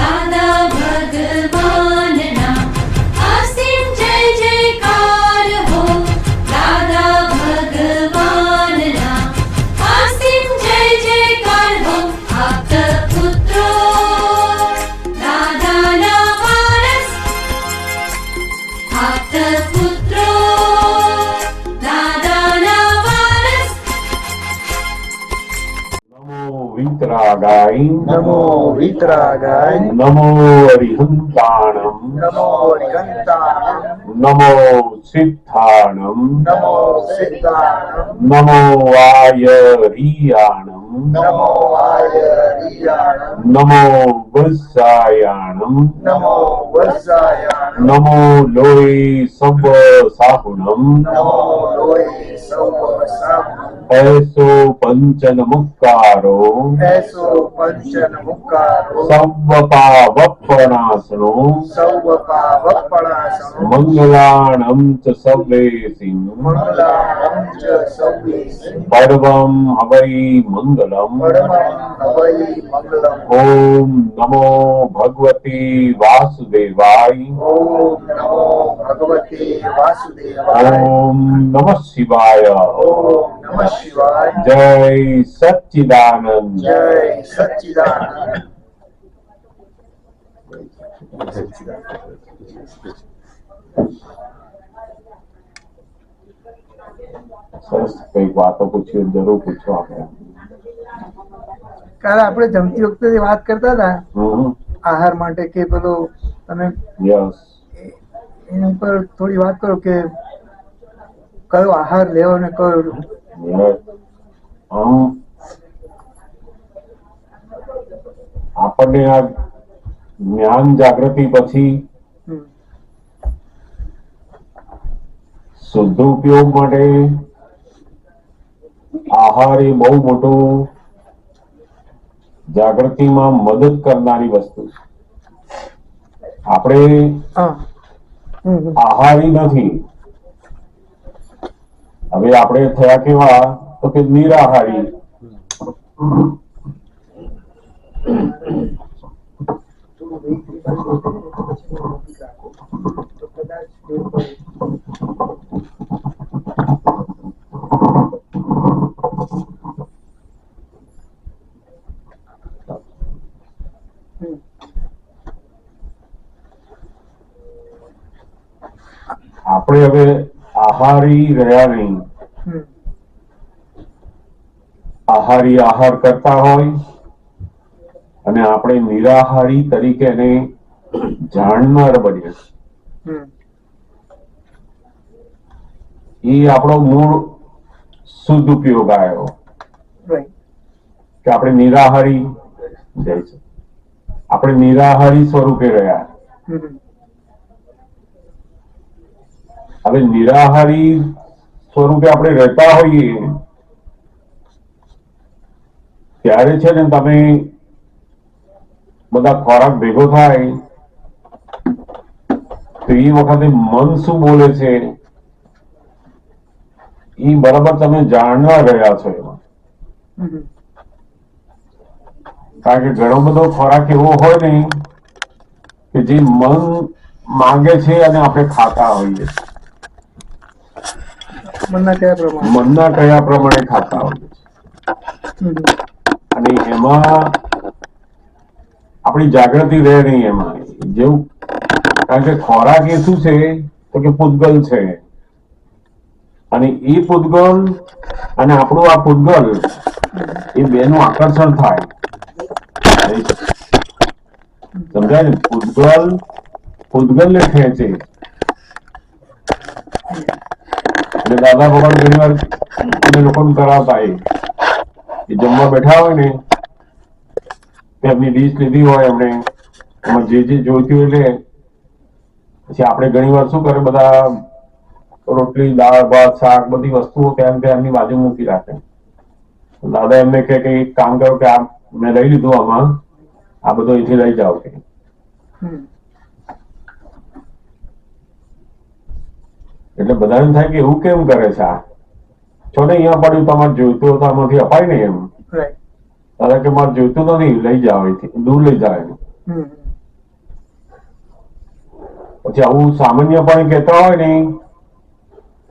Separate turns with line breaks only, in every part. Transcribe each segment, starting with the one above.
દાદા ભગવાનના અસીમ જય જયકાર હો. દાદા ભગવાનના અસીમ જય જયકાર હો. આપત પુત્રો દાદાના વારસ, આપત પુત્રો દાદાના વારસ.
નમો વિતરાગાય,
નમો વિતરાગાય,
નમો અરિહંતાણમ,
નમો હરિહંતાણમ,
નમો સિદ્ધાણમ,
નમો સિદ્ધાણમ,
નમો આયરિયાણમ,
નમો આયરિયાણમ,
નમો વત્સાયાણમ,
નમો વત્સાયાણમ,
નમો લોય સવ સાહુણમ,
નમો લોય સૌ સામ,
એસો પંચન મુક્કારો,
એસો પંચન મુક્કારો,
સવ પાવપણાસનો,
સૌ પાવપણાસનો,
મંગલાણમ ચ સવેસિં,
મંગલાણં ચ સૌવેસિં,
પર્વમ હવૈ મંગલમ.
પરમં હવૈ મંગલમ.
ઓમ નમો ભગવતી વાસુદેવાય,
ઓમ નમો ભગવતે વાસુદેવાય,
ઓમ નમઃ શિવાય,
ઓમ નમઃ શિવાય,
જય સચ્ચિદાનંદ.
જય સચ્ચિદાનંદ.
સરસ કઈક વાતો પૂછી જરૂર પૂછો આપણે.
કાલે આપણે જમતી વખતે વાત કરતા હતા
હમ
આહાર માટે કે પેલો તમે
યસ
એની ઉપર થોડી વાત કરો કે કયો આહાર લેવો ને કયો
યસ. આપણને આ જ્ઞાન જાગૃતિ પછી
હમ,
શુદ્ધ ઉપયોગ માટે આહાર એ બહુ મોટું જાગૃતિમાં મદદ કરનારી વસ્તુ છે. આપણે
હા હમ,
આહારી નથી. હવે આપણે થયા કેવા તો કે નિરાહારી.
તો કદાચ એવું હોય. હમ,
આપણે હવે આહારી રહ્યા નહીં.
હમ,
આહારી આહાર કરતા હોય અને આપણે નિરાહારી તરીકે એને જાણનાર બનીએ.
હમ,
એ આપણો મૂળ શુદ્ધ ઉપયોગ આવ્યો
right.
કે આપણે નિરાહારી જાય છે. આપણે નિરાહારી સ્વરૂપે રહ્યા.
હમ,
હવે નિરાહારી સ્વરૂપે આપણે રહેતા હોઈએ ત્યારે છે ને તમે બધા ખોરાક ભેગો થાય તો એ વખતે મન શું બોલે છે એ બરાબર તમે જાણવા રહ્યા છો એમાં.
હમ,
કારણ કે ઘણો બધો ખોરાક એવો હોય ને કે જે મન માંગે છે અને આપણે ખાતા હોઈએ.
મનના કયા પ્રમાણે
મનના કયા પ્રમાણે ખાતા હોઈએ
હમ,
અને એમાં આપણી જાગૃતિ રહે નહીં એમાં. જેવું કારણ કે ખોરાક એ શું છે તો કે પૂતગલ છે અને એ પૂતગલ અને આપણું આ પૂતગલ એ બેનું આકર્ષણ થાય. સમજાય ને? પૂતગલ ને ખેંચે. એટલે દાદા ભગવાન ઘણી વાર અમે લોકોને કરાવતા એ જમવા બેઠા હોય ને એમની ડીશ લીધી હોય એમણે એમાં જે જે જોઈતું હોય એટલે પછી આપણે ઘણી વાર શું કરે બધા રોટલી દાળ ભાત શાક બધી વસ્તુઓ ત્યાં એમની બાજુ મૂકી રાખે. દાદા એમને કહે કે એક કામ કરો કે આ મેં લઈ લીધું આમાં આ બધું અહીંથી લઈ જાઓ કે.
હમ,
એટલે બધાને થાય કે એવું કેમ કરે છે આ? છો ને અહીંયા પડ્યું તમારે જોઈતું હોય તો આમાંથી અપાય ને એમ.
right.
દાદા કે મારે જોઈતું નથી લઈ જાઓ અહીંથી દૂર લઈ જાઓ.
હમ,
પછી આવું સામાન્યપણે કહેતા હોય ને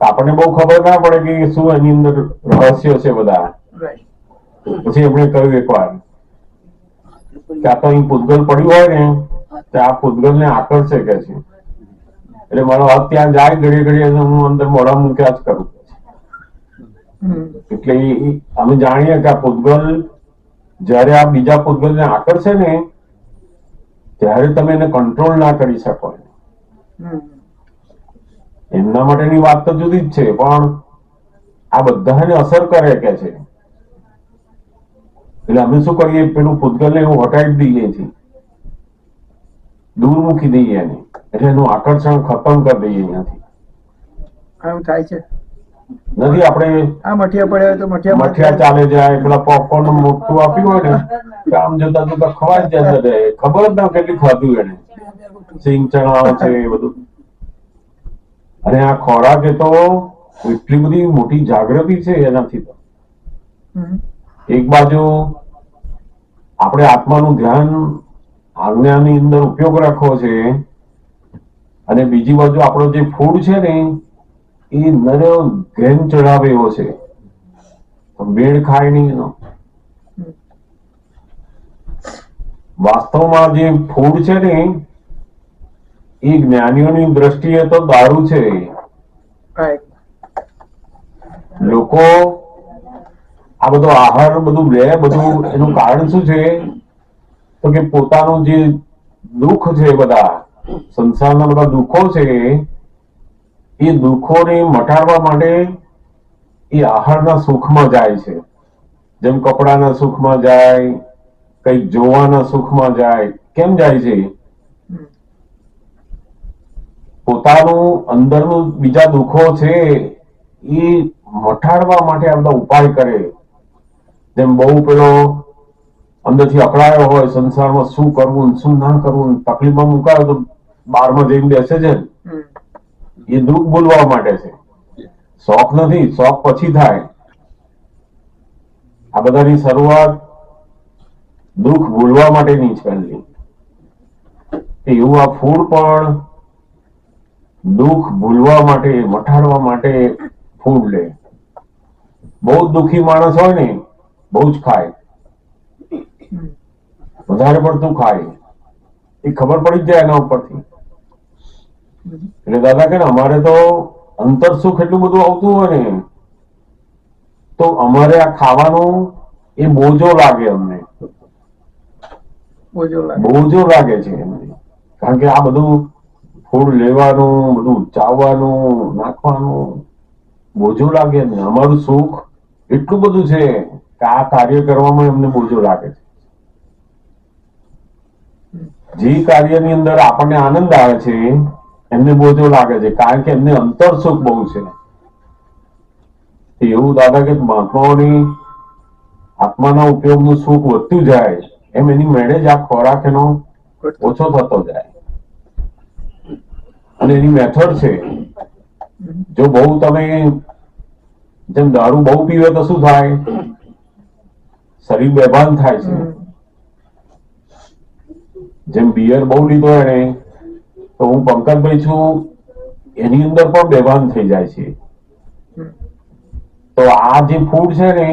તો આપણને બહુ ખબર ના પડે કે શું એની અંદર રહસ્યો છે બધા.
રાઈટ.
પછી એમણે કહ્યું એકવાર કે આ તો અહીં પૂતગલ પડ્યું હોય ને તો આ પૂતગલ ને આકર્ષે કે છે, એટલે મારો હાથ ત્યાં જાય ઘડીએ ઘડીએ હું અંદર મોઢા મૂક્યા જ કરું. એટલે અમે જાણીએ કે આ પૂતગલ જયારે આ બીજા પૂતગલ ને આકર્ષે ને ત્યારે તમે એને કંટ્રોલ ના કરી શકો. એમના માટેની વાત તો જુદી જ છે, પણ આ બધાને અસર કરે કે છે. એટલે અમે શું કરીએ, પેલું પૂતગલ ને એવું હટાવી દઈએ છીએ, દૂર મૂકી દઈએ એને, એટલે એનું આકર્ષણ ખતમ કરી દઈએ અહીંયાથી.
આવું થાય છે.
નથી આપણે
આ મઠિયા પડ્યા તો
મઠિયા ચાલે જાય, પેલા પોપકોર્ન મોટું આપ્યું હોય ને તો આમ જોતા જોતા ખવાય જ જાય, ખબર જ ના કેટલી ખાધું એને, સિંગ ચણા છે એ બધું. અને આ ખોરાક એ તો એટલી બધી મોટી જાગૃતિ છે એનાથી. તો એક બાજુ આપણે આત્માનું ધ્યાન આજ્ઞાની અંદર ઉપયોગ રાખવો છે, અને બીજી બાજુ આપણો જે ફૂડ છે ને એ નરો ઘેન ચડાવે એવો છે, બેડ ખાય નહીં એનો. વાસ્તવમાં જે ફૂડ છે ને એ જ્ઞાનીઓની દ્રષ્ટિએ તો દારૂ છે. લોકો આ બધો આહાર બધું લે, બધું એનું કારણ શું છે તો કે પોતાનું જે દુઃખ છે, બધા સંસારના બધા દુઃખો છે, એ દુઃખોને મટાડવા માટે એ આહારના સુખમાં જાય છે. જેમ કપડાના સુખમાં જાય, કઈક જોવાના સુખમાં જાય. કેમ જાય છે? પોતાનું અંદરનું બીજા દુઃખો છે એ મટાડવા માટે આ બધા ઉપાય કરે. જેમ બહુ પેલો અંદરથી અકળાયો હોય સંસારમાં, શું કરવું શું ના કરવું, તકલીફમાં મુકાયો તો બારમાં જઈને બેસે છે, એ દુઃખ ભૂલવા માટે છે, શોખ નથી. શોખ પછી થાય. આ બધાની શરૂઆત દુઃખ ભૂલવા માટેની છે પહેલી. એવું આ ફૂડ પણ દુઃખ ભૂલવા માટે, મટાડવા માટે ફૂડ લે. બહુ જ દુઃખી માણસ હોય ને બહુ જ ખાય, વધારે પડતું ખાય, એ ખબર પડી જ જાય એના ઉપરથી. એટલે દાદા કે અમારે તો અંતર સુખ એટલું બધું આવતું હોય ને તો અમારે આ ખાવાનું એ બોજો લાગે, અમને બોજો લાગે છે એમને. કારણ કે આ બધું ફૂડ લેવાનું, બધું ચાવવાનું, નાખવાનું બોજો લાગે ને. અમારું સુખ એટલું બધું છે કે આ કાર્ય કરવામાં એમને બોજો લાગે છે. જે કાર્યની અંદર આપણને આનંદ આવે છે એમને બોજો લાગે છે, કારણ કે એમને અંતર સુખ બહુ છે. એવું દાદા કે મહાત્માઓની આત્માના ઉપયોગનું સુખ વધતું જાય એમ એની મેળે જ આ ખોરાક એનો ઓછો થતો જાય. અને એની મેથડ છે, જો બહુ તમે જેમ દારૂ બહુ પીવે તો શું થાય? શરીર બેભાન થાય છે. જેમ બિયર બહુ લીધો એને, તો હું પંકજભાઈ છું, એની અંદર પણ બેભાન થઈ જાય છે. તો આ જે ફૂડ છે ને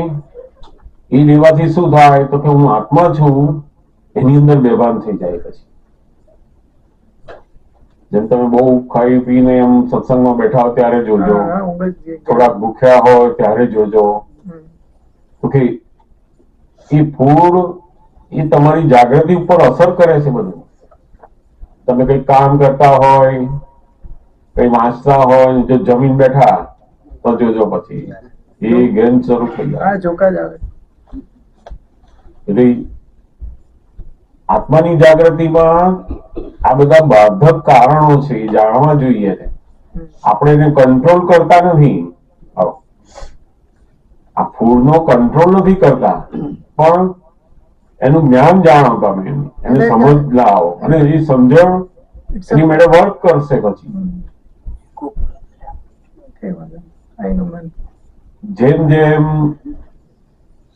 એ લેવાથી શું થાય તો કે હું આત્મા છું, એની અંદર બેભાન થઈ જાય. પછી જેમ તમે બહુ ખાઈ પીને એમ સત્સંગમાં બેઠા હો ત્યારે જોજો, થોડાક ભૂખ્યા હોય ત્યારે જોજો, તો કે એ ફૂડ એ તમારી જાગૃતિ ઉપર અસર કરે છે. બધું તમે કઈ કામ કરતા હોય, કઈ વાંચતા હોય, જો જમીન બેઠા તો જોજો પછી એ ગેમ શરૂ થઈ જાય. એટલે આત્માની જાગૃતિમાં આ બધા બાધક કારણો છે એ જાણવા જોઈએ. આપણે એને કંટ્રોલ કરતા નથી, આ ફૂડ નો કંટ્રોલ નથી કરતા, પણ એનું જ્ઞાન જાણો તમે, એને સમજ લાવો, અને એ સમજણ એની મેળે વર્ક કરશે. પછી જેમ જેમ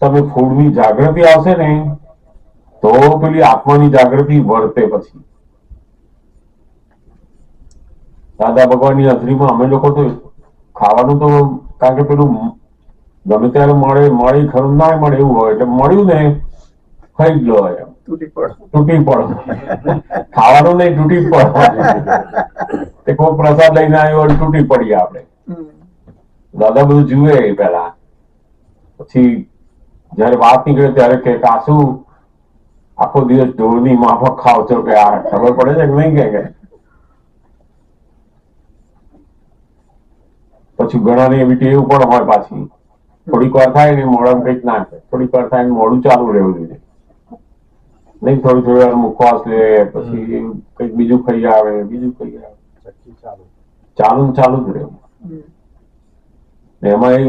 તમે ફૂડની જાગૃતિ આવશે ને તો પેલી આત્માની જાગૃતિ વર્તે. પછી દાદા ભગવાનની હાજરીમાં અમે લોકો તો ખાવાનું તો કારણ કે પેલું ગમે ત્યારે મળી ખરું ના મળે એવું હોય એટલે મળ્યું ને ખાઈ જ લો એમ
તૂટી પડો.
તૂટી પડો ખાવાનું નહીં તૂટી પડો તે કોઈ પ્રસાદ લઈને આવ્યો અને તૂટી પડીએ આપણે.
હમ.
દાદા બધું જુએ પેલા પછી જયારે વાત નીકળે ત્યારે કે કાશું આખો દિવસ ઢોરની માફક ખાવ છો કે આ ખબર પડે છે કે નહીં કે પછી ઘણાની એવી ટેવ પણ હોય પાછી થોડીક વાર થાય ને મોઢામાં કંઈક નાખે થોડીક વાર થાય ને મોઢું ચાલુ રહેવું જોઈએ નહીં થોડી વાર મુખવાસ લે પછી કંઈક બીજું ખાઈ આવે બીજું ખાઈ આવે ચાલુ ને ચાલુ જ રહેવું.
હમ.
ને એમાં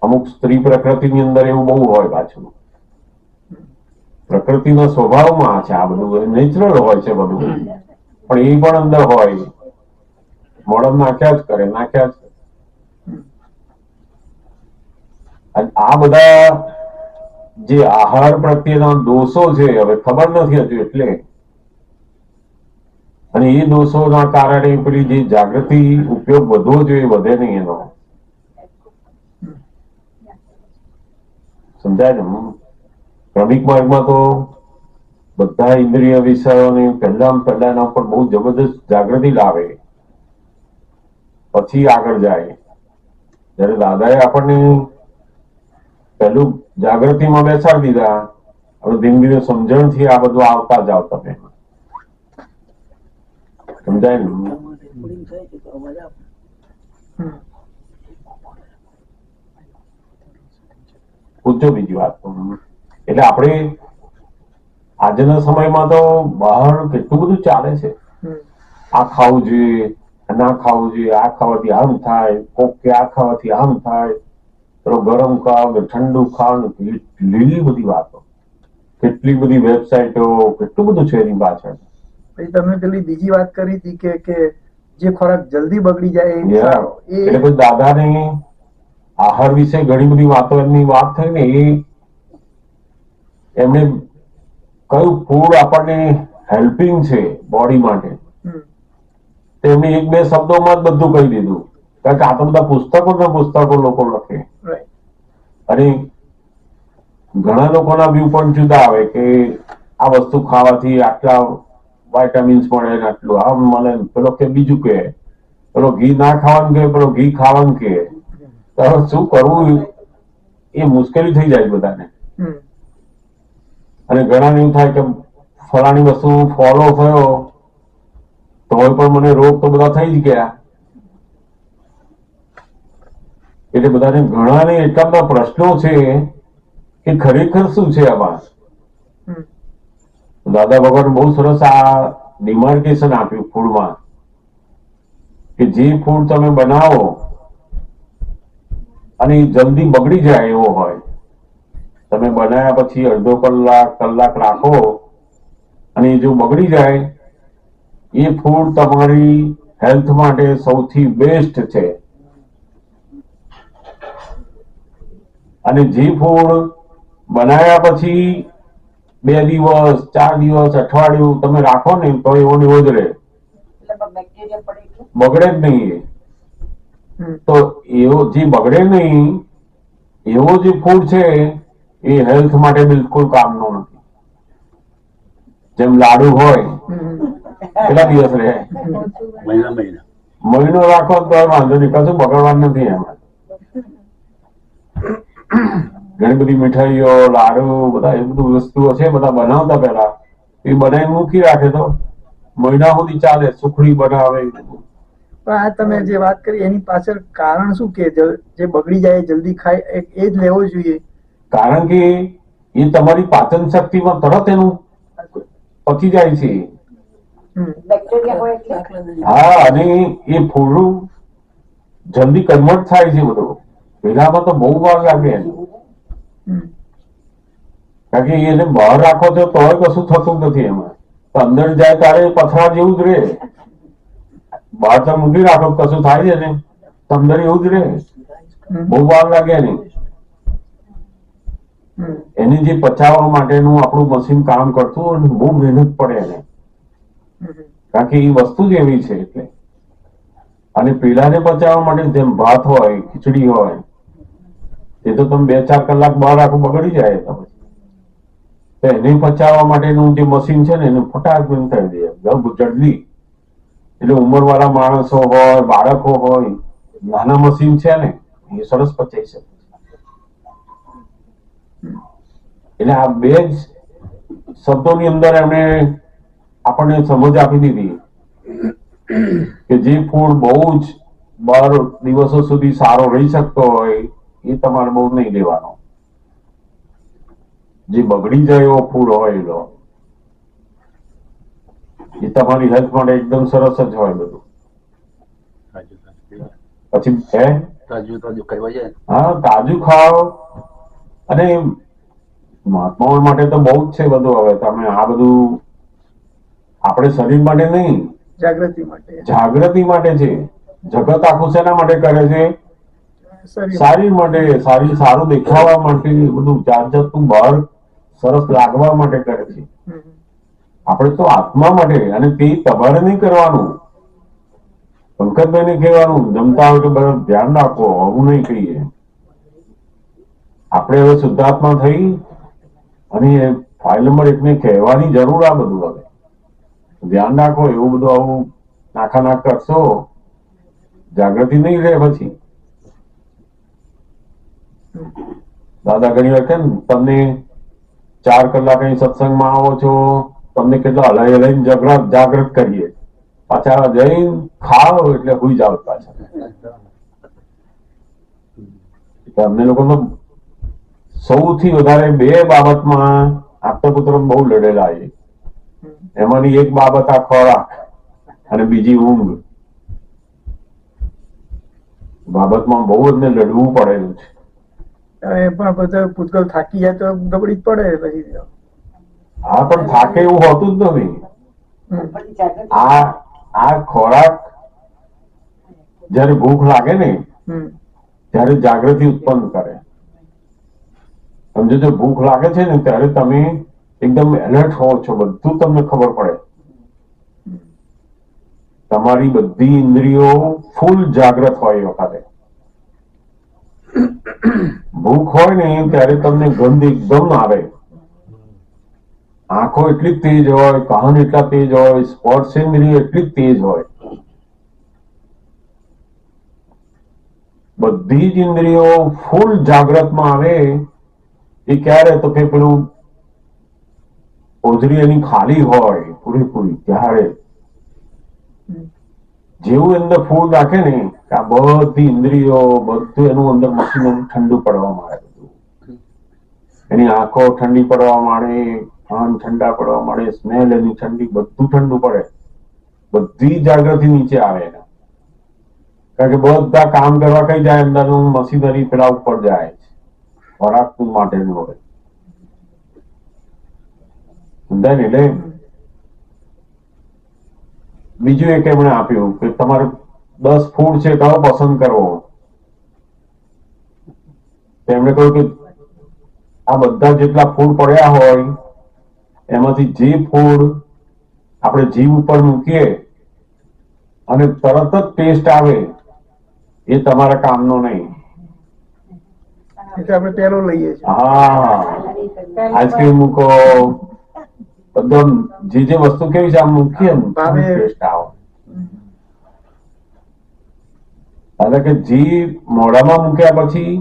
અમુક સ્ત્રી પ્રકૃતિની અંદર એવું બહુ હોય પાછું પ્રકૃતિનો સ્વભાવમાં છે આ બધું નેચરલ હોય છે બધું પણ એ પણ અંદર હોય મોડમ નાખ્યા જ કરે નાખ્યા જ કરે. અને આ બધા જે આહાર પ્રત્યેના દોષો છે હવે ખબર નથી હજુ એટલે અને એ દોષોના કારણે પેલી જે જાગૃતિ ઉપયોગ વધવો જોઈએ વધે નહીં એનો સમજાય ને. ક્રમિક માર્ગમાં તો બધા ઇન્દ્રિય વિષયોની પહેલા એના ઉપર બહુ જબરદસ્ત જાગૃતિ લાવે પછી આગળ જાય. જયારે દાદાએ આપણને પહેલું જાગૃતિમાં બેસાડી દીધા હવે ધીમે ધીમે સમજણથી આ બધું આવતા જાવ તમે સમજાય ને. પૂછજો બીજી વાત. એટલે આપણે આજના સમયમાં તો બહાર કેટલું બધું ચાલે છે આ ખાવું જોઈએ ના ખાવું જોઈએ આ ખાવાથી આમ થાય કોક કે આ ખાવાથી આમ થાય પેલો ગરમ ખાવ ને ઠંડુ ખાવ ને લીલી બધી વાતો કેટલી બધી વેબસાઇટો કેટલું બધું છે એની પાછળ.
પછી તમે પેલી બીજી વાત કરી હતી કે જે ખોરાક જલ્દી બગડી જાય એ સારો.
એટલે પછી દાદાને આહાર વિશે ઘણી બધી વાતો એમની વાત થઈ ને એ એમને કયું ફૂડ આપણને હેલ્પિંગ છે બોડી માટે એમને એક બે શબ્દોમાં જ બધું કહી દીધું કારણ કે આ તો બધા પુસ્તકો લોકો લખે અને ઘણા લોકોના વ્યૂ પોઈન્ટ જુદા આવે કે આ વસ્તુ ખાવાથી આટલા વાઇટામિન્સ મળે ને આટલું આમ મળે પેલો કે બીજું કે પેલો ઘી ના ખાવાનું કે પેલો ઘી ખાવાનું કે શું કરવું એ મુશ્કેલી થઈ જાય બધાને. અને ઘણા એવું થાય કે ફલાણી વસ્તુ ફોલો થયો તો પણ મને રોગ તો બધા થઈ જ ગયા. એટલે બધાને ઘણાને એટલા બધા પ્રશ્નો છે કે ખરેખર શું છે આમાં. દાદા ભગવાન બહુ સરસ આ ડિમાર્કેશન આપ્યું ફૂડમાં કે જે ફૂડ તમે બનાવો અને જલ્દી બગડી જાય એવો હોય તમે બનાવ્યા પછી અડધો કલાક રાખો અને જો બગડી જાય એ ફૂડ તમારી હેલ્થ માટે સૌથી બેસ્ટ છે. અને જે ફૂડ બનાવ્યા પછી 2 દિવસ 4 દિવસ અઠવાડિયું તમે રાખો ને તો એવો ને એવો જ રહે બગડે જ નહીં. તો એવો જે બગડે નહીં એવો જે ફૂડ છે એ હેલ્થ માટે બિલકુલ કામનો નથી. જેમ લાડુ હોય કેટલા દિવસ રહે મહિનો રાખો તો વાંધો નહીં કશું બગડવાનું નથી. એમાં ઘણી બધી મીઠાઈઓ લાડુ બધા એ બધું વસ્તુઓ છે બધા બનાવતા પેલા એ બનાવી મૂકી રાખે તો મહિના સુધી ચાલે. સુખડી બનાવે.
પણ આ તમે જે વાત કરી એની પાછળ કારણ શું કે જે બગડી જાય જલ્દી ખાય એ જ લેવો જોઈએ?
કારણ કે એ તમારી પાચન શક્તિમાં તરત એનું પચી જાય છે. હા અને એ ફૂડ જલ્દી કન્વર્ટ થાય છે બધું. પેલામાં તો બહુ વાર લાગે કારણ કે એને બહાર રાખો છો તોય કશું થતું નથી. એમાં તો અંદર જાય ત્યારે પથરા જેવું જ રહે. બહાર તો મૂકી રાખો કશું થાય છે ને તો અંદર એવું જ રહે. બહુ વાર લાગે નહીં. એની જે પચાવવા માટેનું આપણું મશીન કામ કરતું બહુ મહેનત પડે એને કારણ કે એ વસ્તુ જ એવી છે. એટલે અને પીડાને પચાવવા માટે જેમ ભાત હોય, ખીચડી હોય, એ તો તમે 2-4 કલાક બહાર આખું બગડી જાય. તો એને પચાવવા માટેનું જે મશીન છે ને એને ફટાક બંધ કરી દે જલ્દી. એટલે ઉંમરવાળા માણસો હોય, બાળકો હોય, નાના મશીન છે ને એ સરસ પચાવી શકે. એટલે આ બે જ શબ્દોની અંદર એમણે આપણને સમજ આપી દીધી કે જે ફૂડ બહુ જ 12 દિવસો સુધી સારો રહી શકતો હોય એ તમારે બહુ નહીં લેવાનો. જે બગડી જાય એવો ફૂડ હોય એ તમારી હેલ્થ માટે એકદમ સરસ જ હોય બધું. પછી હા, તાજું ખાઓ. અને મહાત્માઓ માટે તો બહુ જ છે બધું. હવે તમે આ બધું આપણે શરીર માટે નહીં,
જાગૃતિ માટે
છે. જગત આખું શેના માટે કરે છે? શરીર માટે, સારું દેખાવા માટે, બધું જાત જાતનું બહાર સરસ લાગવા માટે કરે છે. આપણે તો આત્મા માટે. અને તે તમારે નહીં કરવાનું. પંકજભાઈને કહેવાનું જમતા હોય તો બરાબર ધ્યાન રાખો, આવું નહીં કહીએ. આપણે હવે શુદ્ધાત્મા થઈ અને ફાઇલ નંબર 1 ને કહેવાની જરૂર આ બધું. હવે ધ્યાન રાખો. એવું બધું આવું નાક કરશો, જાગૃતિ નહીં રહે. પછી દાદા ઘણી વાર કે તમને 4 કલાક અહીં સત્સંગમાં આવો છો, તમને કેટલા હલાઈને જાગૃત કરીએ, પાછા જઈને ખાઓ એટલે હુઈ જાવ પાછા. અમને લોકો તો સૌથી વધારે 2 બાબતમાં આપતા પુત્ર બહુ લડેલા છે. એમાંની એક બાબત આ ખોરાક અને બીજી ઊંઘ બાબતમાં બહુ જ લડવું પડેલું છે.
પણ બધા પૂતગલ થાકી જાય તો ગબડી જ પડે પછી.
હા, પણ થાકે એવું હોતું જ નથી. આ ખોરાક જયારે ભૂખ લાગે ને ત્યારે જાગૃતિ ઉત્પન્ન કરે. સમજો, જો ભૂખ લાગે છે ને ત્યારે તમે એકદમ એલર્ટ હોવ છો, બધું તમને ખબર પડે. તમારી બધી ઇન્દ્રિયો ફૂલ જાગૃત હોય એ વખતે. ભૂખ હોય ને ત્યારે તમને ગંધ એકદમ આવે. આંખો એટલી તેજ હોય, કાન એટલા તેજ હોય, સ્પર્શેન્દ્રિય એટલી તેજ હોય. બધી જ ઇન્દ્રિયો ફૂલ જાગ્રતમાં આવે. એ ક્યારે? તો કે પેલું ઓજરી એની ખાલી હોય પૂરેપૂરી, ત્યારે જેવું અંદર ફૂડ નાખે ને આ બધી ઇન્દ્રિયો બધું એનું અંદર મશીન ઠંડુ પડવા માંડે. એની આંખો ઠંડી પડવા માંડે, કાન ઠંડા પડવા માંડે, સ્મેલ એની ઠંડી, બધું ઠંડુ પડે. બધી જાગૃતિ નીચે આવે. કારણ કે બધા કામ કરવા કઈ જાય, અંદરનું મશીનરી પેલા ઉપર જાય છે ખોરાક માટેનું હોય. સમજાય ને? એટલે બીજું એક એમણે આપ્યું કે તમારે 10 ફૂડ છે, કયો પસંદ કરવો. એમણે કહ્યું કે આ બધા જેટલા ફૂડ પડ્યા હોય એમાંથી જે ફૂડ આપણે જીભ ઉપર મૂકીએ અને તરત જ ટેસ્ટ આવે એ તમારા કામનો નહીં.
આપણે પેલો લઈએ છીએ.
હા, આઈસ્ક્રીમ મૂકો, બધો જે વસ્તુ કેવી છે આમ મૂકીએ ને ટેસ્ટ આવે. એટલે કે જીભ મોઢામાં મૂક્યા પછી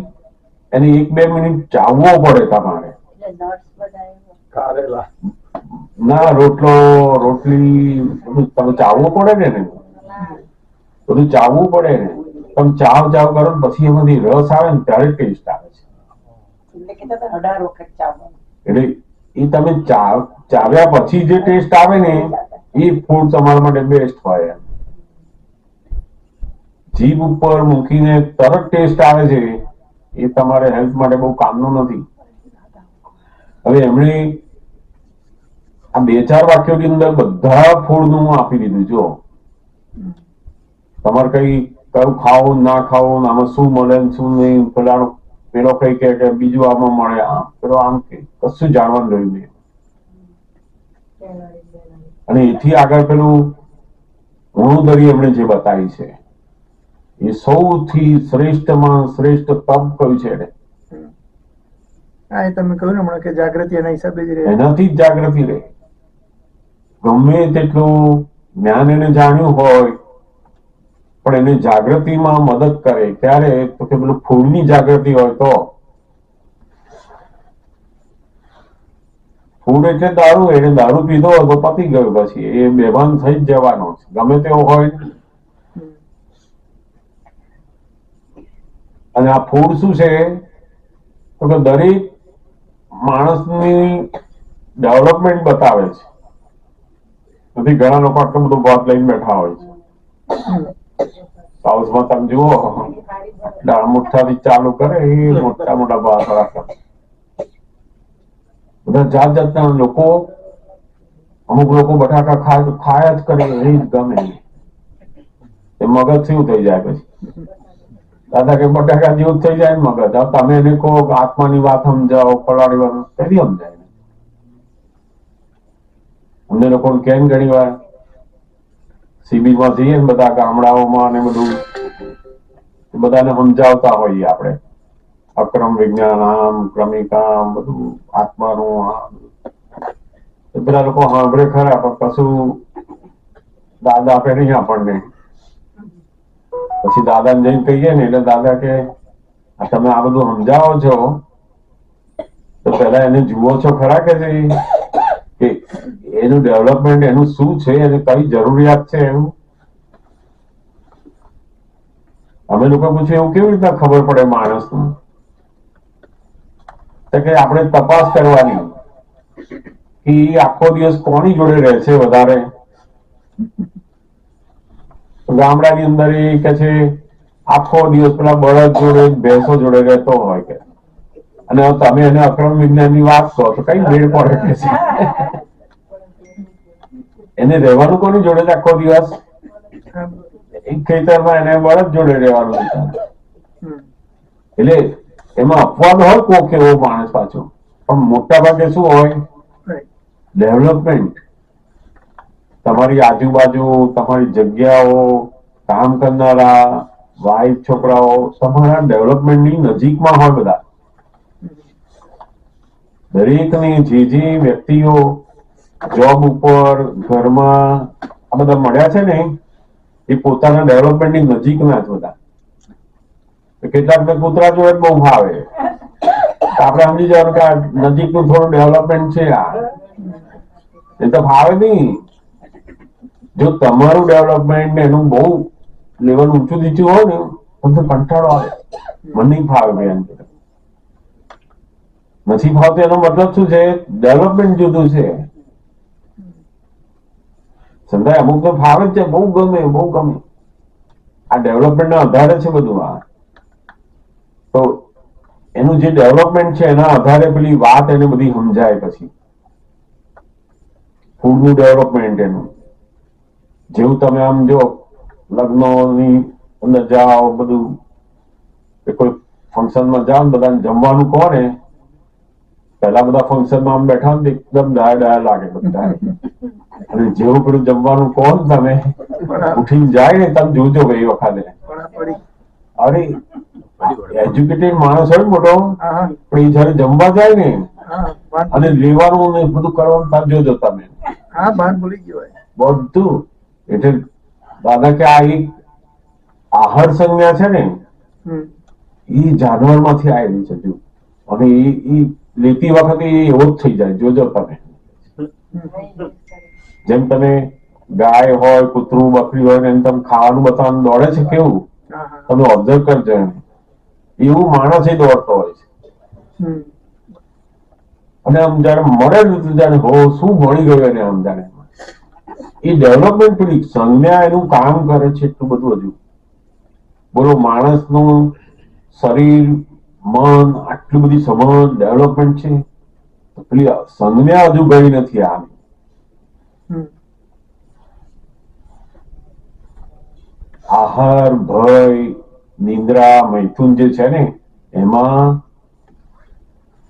એને 1-2 મિનિટ ચાવવો પડે તમારે. ના, રોટલી બધું તમે ચાવવું પડે ને, બધું ચાવવું પડે ને. તમે ચાવ કરો ને પછી એમાંથી રસ આવે ને ત્યારે ટેસ્ટ આવે છે. એટલે એ તમે ચાવ્યા પછી જે ટેસ્ટ આવે ને એ ફૂડ તમારા માટે બેસ્ટ હોય. જીભ ઉપર મૂકીને તરત ટેસ્ટ આવે છે એ તમારે હેલ્થ માટે બહુ કામનું નથી. હવે એમણે આ 2-4 વાક્યોની અંદર બધા ફૂડનું આપી દીધું. જો તમારે કયું ખાવું ના ખાવું, આમાં શું મળે શું નહીં, પેલો કઈ કે બીજું આમાં મળે, પેલો આમ કે કશું જાણવાનું રહ્યું નહીં. અને એથી આગળ પેલું ઉણુદરી એમણે જે બતાવી છે એ સૌથી શ્રેષ્ઠમાં શ્રેષ્ઠ તપ કયું છે એને?
હા, એ તમે કહ્યું ને હમણાં કે જાગૃતિ એના હિસાબે જ રહે.
એનાથી જ જાગૃતિ રહે. ગમે તેટલું જ્ઞાન એને જાણ્યું હોય પણ એને જાગૃતિમાં મદદ કરે ક્યારે? તો કે પેલું ફૂડની જાગૃતિ હોય તો. ફૂડ એટલે દારૂ, એને દારૂ પીધો હોય તો પતી ગયું, પછી એ બેભાન થઈ જ જવાનો છે ગમે તેવો હોય. અને આ ફૂડ શું છે તો કે દરેક માણસની ડેવલપમેન્ટ બતાવે છે. નથી ઘણા લોકો આટલું બધું ભાત લઈને બેઠા હોય છે. સાઉથમાં તમે જુઓ, દાળ મુઠ્ઠાથી ચાલુ કરે, એ મોટા મોટા ભાત રાખે. બધા જાત જાતના લોકો, અમુક લોકો બટાકા ખાયા જ કરે, એ જ ગમે. એ મગજ શું થઈ જાય પછી? દાદા કે બટાકા જેવું થઈ જાય ને મગજ. તમે એને કહો આત્માની વાત સમજાવો, ફલાણી વાત, કદી સમજાય? અમને લોકોને કેમ ઘણી વાર શિબિરમાં જઈએ ને બધા ગામડાઓમાં ને બધું, બધાને સમજાવતા હોઈએ આપણે અક્રમ વિજ્ઞાન, આમ ક્રમિક, આમ બધું આત્માનું, આમ બધા લોકો સાંભળે ખરા પણ કશું દાદા આપે નહીં આપણને. પછી દાદાને જઈને કહીએ ને એટલે દાદા કે તમે આ બધું સમજાવો છો તો પેલા એને જુઓ છો ખરા કે એનું ડેવલપમેન્ટ એનું શું છે, એને કઈ જરૂરિયાત છે એનું. અમે લોકો પૂછ્યું એવું કેવી રીતના ખબર પડે માણસનું? કે આપણે તપાસ કરવાની કે આખો દિવસ કોની જોડે રહે છે વધારે. ગામડાની અંદર એ કે છે આખો દિવસ પેલા બળદ જોડે ભેંસો જોડે રહેતો હોય કે, અને તમે એને અક્રમ વિજ્ઞાન ની વાત કહો તો કઈ ભેળ પડે કે છે? એને રહેવાનું કોની જોડે આખો દિવસ? એક ખેતરમાં એને બળદ જોડે રહેવાનું. એટલે એમાં અપવાદ હોય કોક એવો માણસ પાછો, પણ મોટા ભાગે શું હોય? ડેવલપમેન્ટ. તમારી આજુબાજુ, તમારી જગ્યાઓ, કામ કરનારા વાઈફ છોકરાઓ તમારા ડેવલપમેન્ટની નજીકમાં હોય બધા. દરેકની જે વ્યક્તિઓ જોબ ઉપર, ઘરમાં આ બધા મળ્યા છે ને એ પોતાના ડેવલપમેન્ટની નજીકના જ બધા. કેટલાક કૂતરા જોડે બહુ ભાવે, આપણે સમજી જવાનું કે આ નજીકનું થોડું ડેવલપમેન્ટ છે. આ એ તો ભાવે નહીં. જો તમારું ડેવલપમેન્ટ એનું બહુ લેવલ ઊંચું નીચું હોય ને તમને કંટાળો આવે, મને નહીં ફાવે. એમ નથી ફાવતું એનો મતલબ શું છે? ડેવલપમેન્ટ જુદું છે. સમજાય? અમુક તો ફાવે જ છે, બહુ ગમે, બહુ ગમે. આ ડેવલપમેન્ટ ના આધારે છે બધું. આ તો એનું જે ડેવલપમેન્ટ છે એના આધારે પેલી વાત એને બધી સમજાય. પછી ફૂડનું ડેવલપમેન્ટ એનું જેવું તમે આમ જો લગ્નોની અંદર જાઓ, બધું કોઈ ફંક્શનમાં જાઓ ને બધાને જમવાનું કહો ને, પેલા બધા ફંક્શનમાં આમ બેઠા ને એકદમ ડાયા લાગે બધા, અને જેવું પેલું જમવાનું કહો ને તમે ઉઠીને જાય ને, તમે જોજો એ વખતે. અરે એજ્યુકેટેડ માણસ હોય મોટો, પણ એ જયારે જમવા જાય ને અને લેવાનું ને બધું કરવાનું, તમે જોજો તમે બધું. એટલે દાદા કે આ એક આહાર સંજ્ઞા છે ને એ જાનવર માંથી આવેલી છે. અને એ લેતી વખતે એવો જ થઈ જાય, જોજો તમે. જેમ તમે ગાય હોય, કૂતરું, બકરી હોય ને એમ તમે ખાવાનું બતાવવાનું દોડે છે કેવું, તમે ઓબ્ઝર્વ કરજો. એમ એવું માણસ એ દોડતો હોય છે. અને આમ જયારે મળે ને જાણે હો શું મળી ગયું એને, આમ જાણે એ ડેવલપમેન્ટ પેલી સંજ્ઞા એનું કામ કરે છે એટલું બધું. હજુ બોલો માણસનું શરીર, મન, આટલી બધી સમજ ડેવલપમેન્ટ છે, પેલી સંજ્ઞા હજુ ગઈ નથી. આ આહાર, ભય, નિંદ્રા, મૈથુન જે છે ને એમાં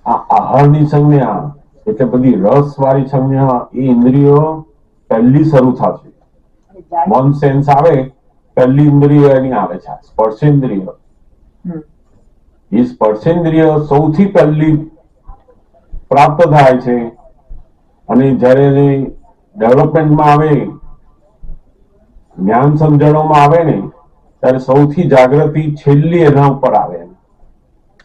આ આહારની સંજ્ઞા એટલે બધી રસ વાળી સંજ્ઞા એ ઇન્દ્રિયો પહેલી શરૂ થશે. મન સેન્સ આવે પહેલી ઇન્દ્રિય એની આવે છે સ્પર્શેન્દ્રિય.
હમ.
એ સ્પર્શેન્દ્રિય સૌથી પહેલી પ્રાપ્ત થાય છે અને જ્યારે ડેવલપમેન્ટમાં આવે, જ્ઞાન સમજણોમાં આવે ને, ત્યારે સૌથી જાગૃતિ છેલ્લી એના ઉપર આવે,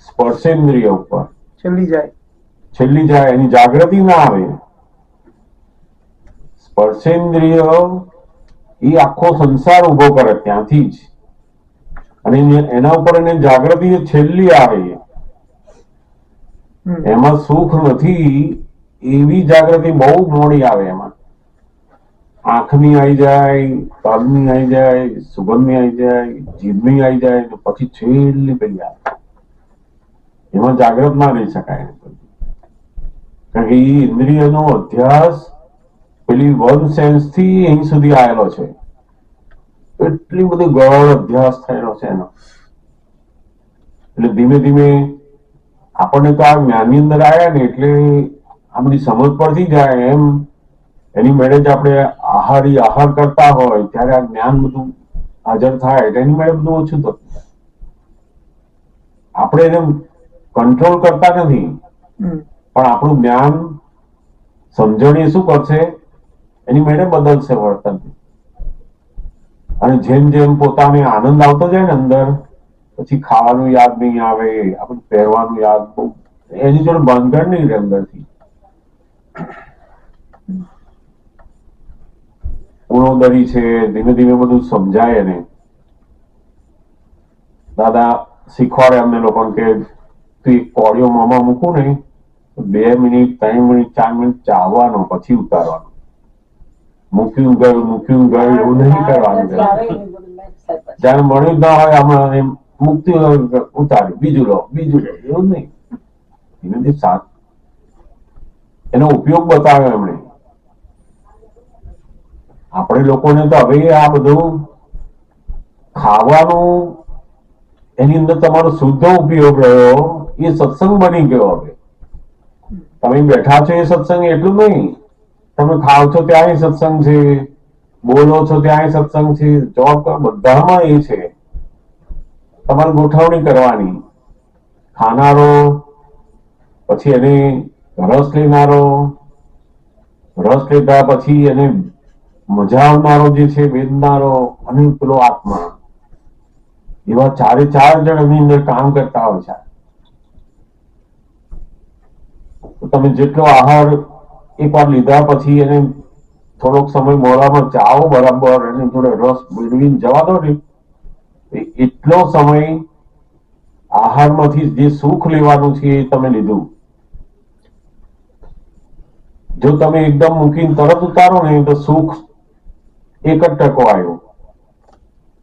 સ્પર્શેન્દ્રિય ઉપર
છેલ્લી
જાય, એની જાગૃતિ ના આવે. સ્પર્શેન્દ્રિય એ આખો સંસાર ઉભો કરે ત્યાંથી જ, અને એના ઉપર એને જાગૃતિ છેલ્લી આવે, એમાં સુખ નથી એવી જાગૃતિ બહુ મોડી આવે. એમાં આંખની આવી જાય, કાનની આવી જાય, સુગંધની આવી જાય, જીભની આવી જાય, પછી છેલ્લી પેલી આવે. એમાં જાગૃત ના રહી શકાય, કારણ કે એ ઇન્દ્રિયનો અધ્યાસ પેલી વન સેન્સ થી અહીં સુધી આવેલો છે. એટલી બધી ગૌણ અભ્યાસ થયેલો છે એનો. એટલે ધીમે ધીમે આપણને તો આ જ્ઞાનની અંદર આવ્યા ને એટલે આ બધી સમજ પડતી જાય. એમ એની મેળે જ આપણે આહાર કરતા હોય ત્યારે આ જ્ઞાન બધું હાજર થાય એટલે એની મેળે બધું ઓછું થતું. આપણે એને કંટ્રોલ કરતા નથી, પણ આપણું જ્ઞાન સમજણ એ શું કરશે, એની મેળે બદલશે વર્તન. અને જેમ જેમ પોતાને આનંદ આવતો જાય ને અંદર, પછી ખાવાનું યાદ નહીં આવે, આપણે પહેરવાનું યાદ બહુ, એની જોડે બંધન નહીં રહે અંદરથી. ઉણોદરી છે, ધીમે ધીમે બધું સમજાય. એને દાદા શીખવાડે અમને લોકોને કે તું એક કોળિયો મોંમાં મૂકું ને, 2 મિનિટ 3 મિનિટ 4 મિનિટ ચાવવાનો, પછી ઉતારવાનો. મૂક્યું ગયું એવું નહીં કરવાનું. જયારે મળ્યું ના હોય આમાં મૂક્યું ઉતાર્યું, બીજું લો એવું નહીં. ધીમે સાથ એનો ઉપયોગ બતાવ્યો એમણે. આપણે લોકોને તો હવે આ બધું ખાવાનું એની અંદર તમારો શુદ્ધ ઉપયોગ રહ્યો, એ સત્સંગ બની ગયો. હવે તમે બેઠા છો એ સત્સંગ એટલું નહીં, તમે ખાવ છો ત્યાં સત્સંગ છે, બોલો છો ત્યાં સત્સંગ છે, જોબ કરો બધામાં એ છે. તમારે ગોઠવણી કરવાની. ખાનારો, પછી એને રસ લેનારો, રસ લેતા પછી એને મજા આવનારો જે છે વેદનારો, અને પેલો આત્મા, એવા 4 જણ એની અંદર કામ કરતા હોય છે. તમે જેટલો આહાર એકવાર લીધા પછી એને થોડોક સમય મોઢામાં ચાવો બરાબર, એને થોડો રસ મેળવીને જવા દો ને, એટલો સમય આહારમાંથી જે સુખ લેવાનું છે એ તમે લીધું. જો તમે એકદમ મૂકીને તરત ઉતારો ને તો સુખ 1% આવ્યો.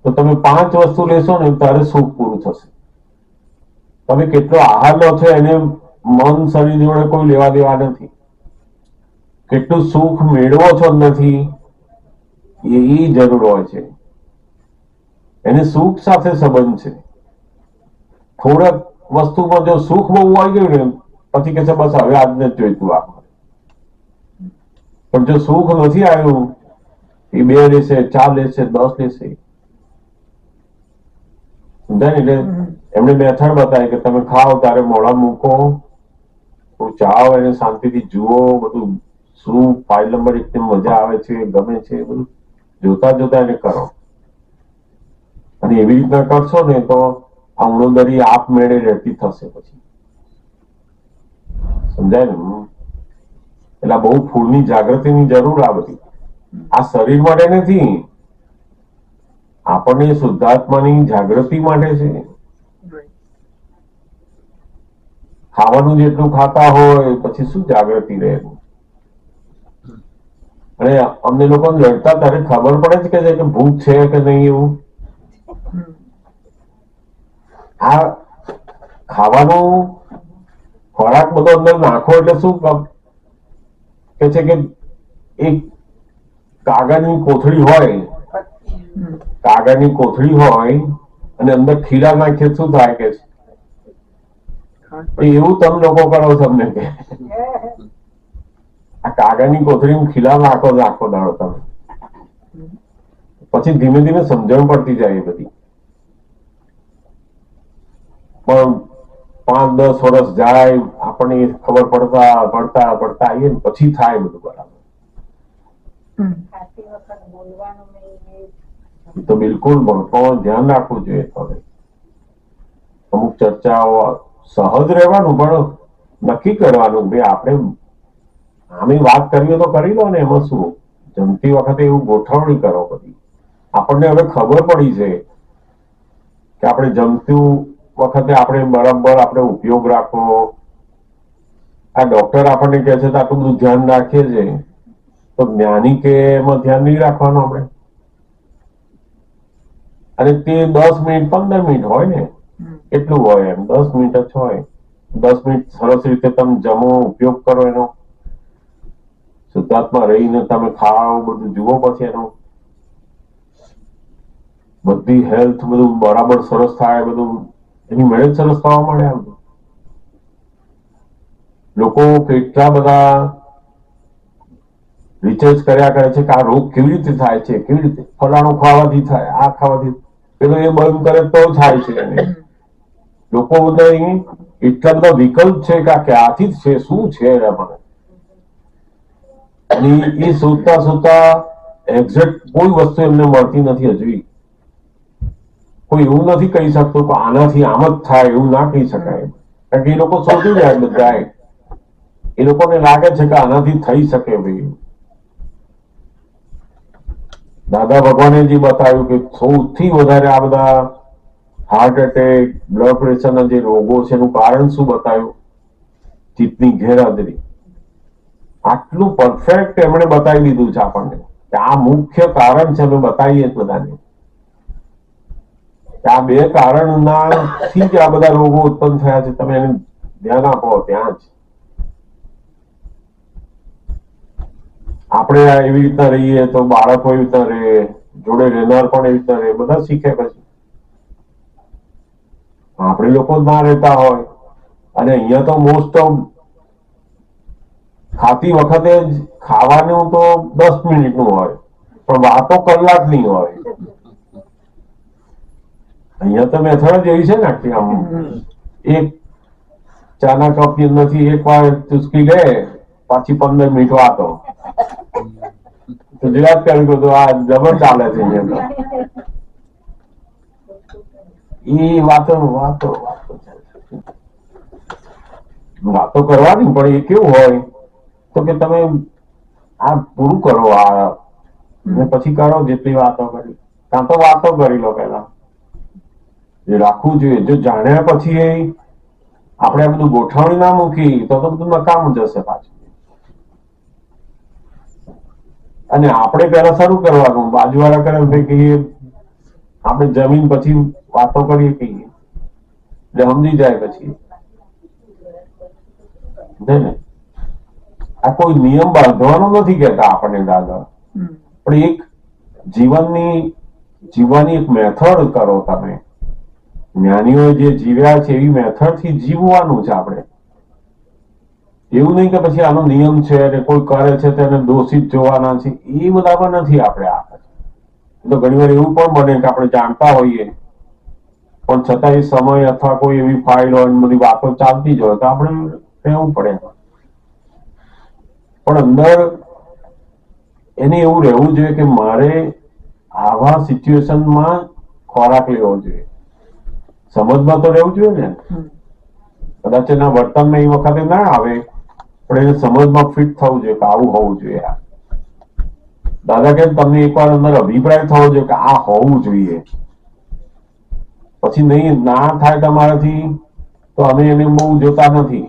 તો તમે 5 વસ્તુ લેશો ને ત્યારે સુખ પૂરું થશે. તમે કેટલો આહાર લો છો એને મન શરીર જોડે કોઈ લેવા દેવા નથી. કેટલું સુખ મેળવો છો અંદરથી એ જરૂર હોય છે. એને સુખ સાથે સંબંધ છે. થોડાક વસ્તુમાં જો સુખ બહુ આવી ગયું ને પછી કે છે બસ હવે આજને જ જોઈતું આપણે. પણ જો સુખ નથી આવ્યું, એ 2 લેશે, 4 લેશે, 10 લેશે. સમજાય ને? એટલે એમને મેથડ બતાવી કે તમે ખાઓ ત્યારે મોઢા મૂકો, ચાવો, એને શાંતિથી જુઓ, બધું શું ફાઇલ નંબર એકદમ મજા આવે છે, ગમે છે, બધું જોતા એને કરો. અને એવી રીતના કરશો ને તો આ ઉણોદરી આપમેળે રહેતી થશે. પછી સમજાય ને? એટલે બહુ ફૂલની જાગૃતિની જરૂર આ બધી. આ શરીર માટે નથી, આપણને શુદ્ધાત્માની જાગૃતિ માટે છે. ખાવાનું જેટલું ખાતા હોય પછી શું જાગૃતિ રહે. અને અમને લોકો લડતા ત્યારે ખબર પડે છે કે ભૂખ છે કે નહીં. એવું આ ખાવાનું ખોરાક બધો અંદર નાખો એટલે શું કે છે કે એક કાગળની કોથળી હોય, અને અંદર ખીલા નાખીએ શું થાય કે એવું તમે લોકો કરો છો. અમને કે આ કાગળની કોથળી ખીલા નાખો આખો દાડો તમે. પછી ધીમે ધીમે સમજણ પડતી જાય એ બધી. પણ 5-10 વર્ષ જાય, આપણને ખબર પડતા પડતા પડતા આવીએ ને પછી થાય બધું બરાબર. તો બિલકુલ પણ ધ્યાન રાખવું જોઈએ. હવે અમુક ચર્ચાઓ સહજ રહેવાનું, પણ નક્કી કરવાનું કે આપણે આમે વાત કરવી તો કરી લો ને, એમાં શું. જમતી વખતે એવું ગોઠવણી કરો બધી. આપણને હવે ખબર પડી છે કે આપણે જમતું વખતે આપણે બરાબર આપણે ઉપયોગ રાખવો. આ ડોક્ટર આપણને કહે છે તો આટલું બધું ધ્યાન રાખીએ છે, તો જ્ઞાની કે એમાં ધ્યાન નહીં રાખવાનું આપણે. અને તે 10 મિનિટ 15 મિનિટ હોય ને, એટલું હોય. એમ 10 મિનિટ જ હોય. 10 મિનિટ સરસ રીતે તમે જમો, ઉપયોગ કરો એનો, શુદ્ધાત્મા રહીને તમે ખાઓ, બધું જુઓ, પછી એનું બધી હેલ્થ બધું બરાબર સરસ થાય, બધું એની મેળે સરસ થવા માંડે. આમ લોકો કેટલા બધા રિસર્ચ કર્યા કરે છે કે આ રોગ કેવી રીતે થાય છે, કેવી રીતે ફલાણું ખાવાથી થાય, આ ખાવાથી, પેલો એ બંધ કરે તો થાય છે. એને લોકો બધા એટલા બધા વિકલ્પ છે કે આ ક્યાંથી જ છે, શું છે મને. અને એ શોધતા શોધતા એક્ઝેક્ટ કોઈ વસ્તુ એમને મળતી નથી હજુ. કોઈ એવું નથી કહી શકતું કે આનાથી આમ જ થાય, એવું ના કહી શકાય. કારણ કે એ લોકો શોધી જાય બધા. એ લોકોને લાગે છે કે આનાથી થઈ શકે. ભાઈ દાદા ભગવાને જે બતાવ્યું કે સૌથી વધારે આ બધા હાર્ટ એટેક, બ્લડ પ્રેશરના જે રોગો છે એનું કારણ શું બતાવ્યું? ચિત્તની ગેરહાજરી. આટલું પરફેક્ટ એમણે બતાવી દીધું છે આપણને કે આ મુખ્ય કારણ છે. અમે બતાવીએ બધાને કે આ 2 કારણથી જ આ બધા રોગો ઉત્પન્ન થયા છે. તમે એને ધ્યાન આપો ત્યાં જ. આપણે એવી રીતના રહીએ તો બાળકો એવી રીતના રહે, જોડે રહેનાર પણ એવી રીતના રહે, બધા શીખે. પછી આપણે લોકો ના રહેતા હોય, અને અહીંયા તો મોસ્ટ ઓફ ખાતી વખતે જ ખાવાનું તો 10 મિનિટનું હોય, પણ વાતો કલાકની હોય. અહીંયા તો મેથડ જ એવી છે ને આખી. આમ એક ચાના કપ ની અંદરથી એક વાર ચુસ્કી લે, પાછી 15 મિનિટ વાતો. ગુજરાત કર્યું બધું આ જબર ચાલે છે અહીંયા તો. એ વાતો વાતો વાતો વાતો કરવાની, પણ એ કેવું હોય તો કે તમે આ પૂરું કરો આ, પછી કરો જેટલી વાતો કરી. કાં તો વાતો કરી લો પેલા, એ રાખવું જોઈએ. જો જાણ્યા પછી આપણે આ બધું ગોઠવણી ના મૂકી તો બધું નકામું જશે પાછું. અને આપણે પેલા શરૂ કરવાનું, બાજુવાળા કરે કે આપણે જમીન પછી વાતો કરીએ કહીએ, એટલે સમજી જાય પછી. આ કોઈ નિયમ બાંધવાનો નથી કેતા આપણને દાદા, પણ એક જીવવાની એક મેથડ કરો તમે. જ્ઞાનીઓ જે જીવ્યા છે એવી મેથડ થી જીવવાનું છે આપણે. એવું નહીં કે પછી આનો નિયમ છે અને કોઈ કરે છે તેને દોષિત જોવાના છે, એ બધામાં નથી આપણે. તો ઘણી વાર એવું પણ બને કે આપણે જાણતા હોઈએ પણ છતાં એ સમય અથવા કોઈ એવી ફાઇલ હોય, બધી વાતો ચાલતી જ હોય તો આપણે રહેવું પડે. પણ અંદર એને એવું રહેવું જોઈએ કે મારે આવા સિચ્યુએશનમાં ખોરાક લેવો જોઈએ. સમજમાં તો રહેવું જોઈએ ને. કદાચ એના વર્તનમાં એ વખતે ના આવે, પણ એને સમજમાં ફિટ થવું જોઈએ કે આવું હોવું જોઈએ. દાદા કે તમને એકવાર અંદર અભિપ્રાય થવો જોઈએ કે આ હોવું જોઈએ. પછી નહીં ના થાય તમારાથી તો અમે એને બહુ જોતા નથી,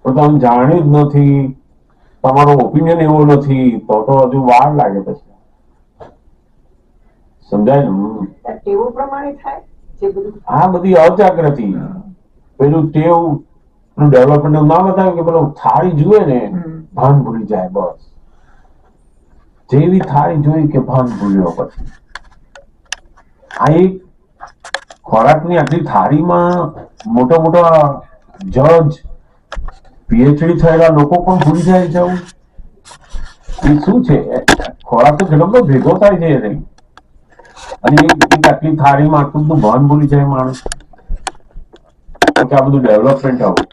પણ તમે જાણ્યું જ નથી, તમારો ઓપિનિયન એવો નથી, તો હજુ વાર લાગે. પછી સમજાય ને?
ટેવો પ્રમાણે થાય.
આ બધી અજાગૃતિ, પેલું ટેવ ડેવલપમેન્ટ ના બતાવ્યું કે પેલું થાળી જુએ ને ભાન ભૂલી જાય. બસ જેવી થાળી જોઈ કે ભાન ભૂલ્યો. પછી આ એક ખોરાકની આટલી થાળીમાં મોટા મોટા જજ, પીએચડી થયેલા લોકો પણ ભૂલી જાય જવું. એ શું છે? ખોરાક તો કેટલો બધો ભેગો થાય છે. નહીં અને એક આટલી થાળીમાં આટલું બધું ભાન ભૂલી જાય માણસ. તો કે આ બધું ડેવલપમેન્ટ આવું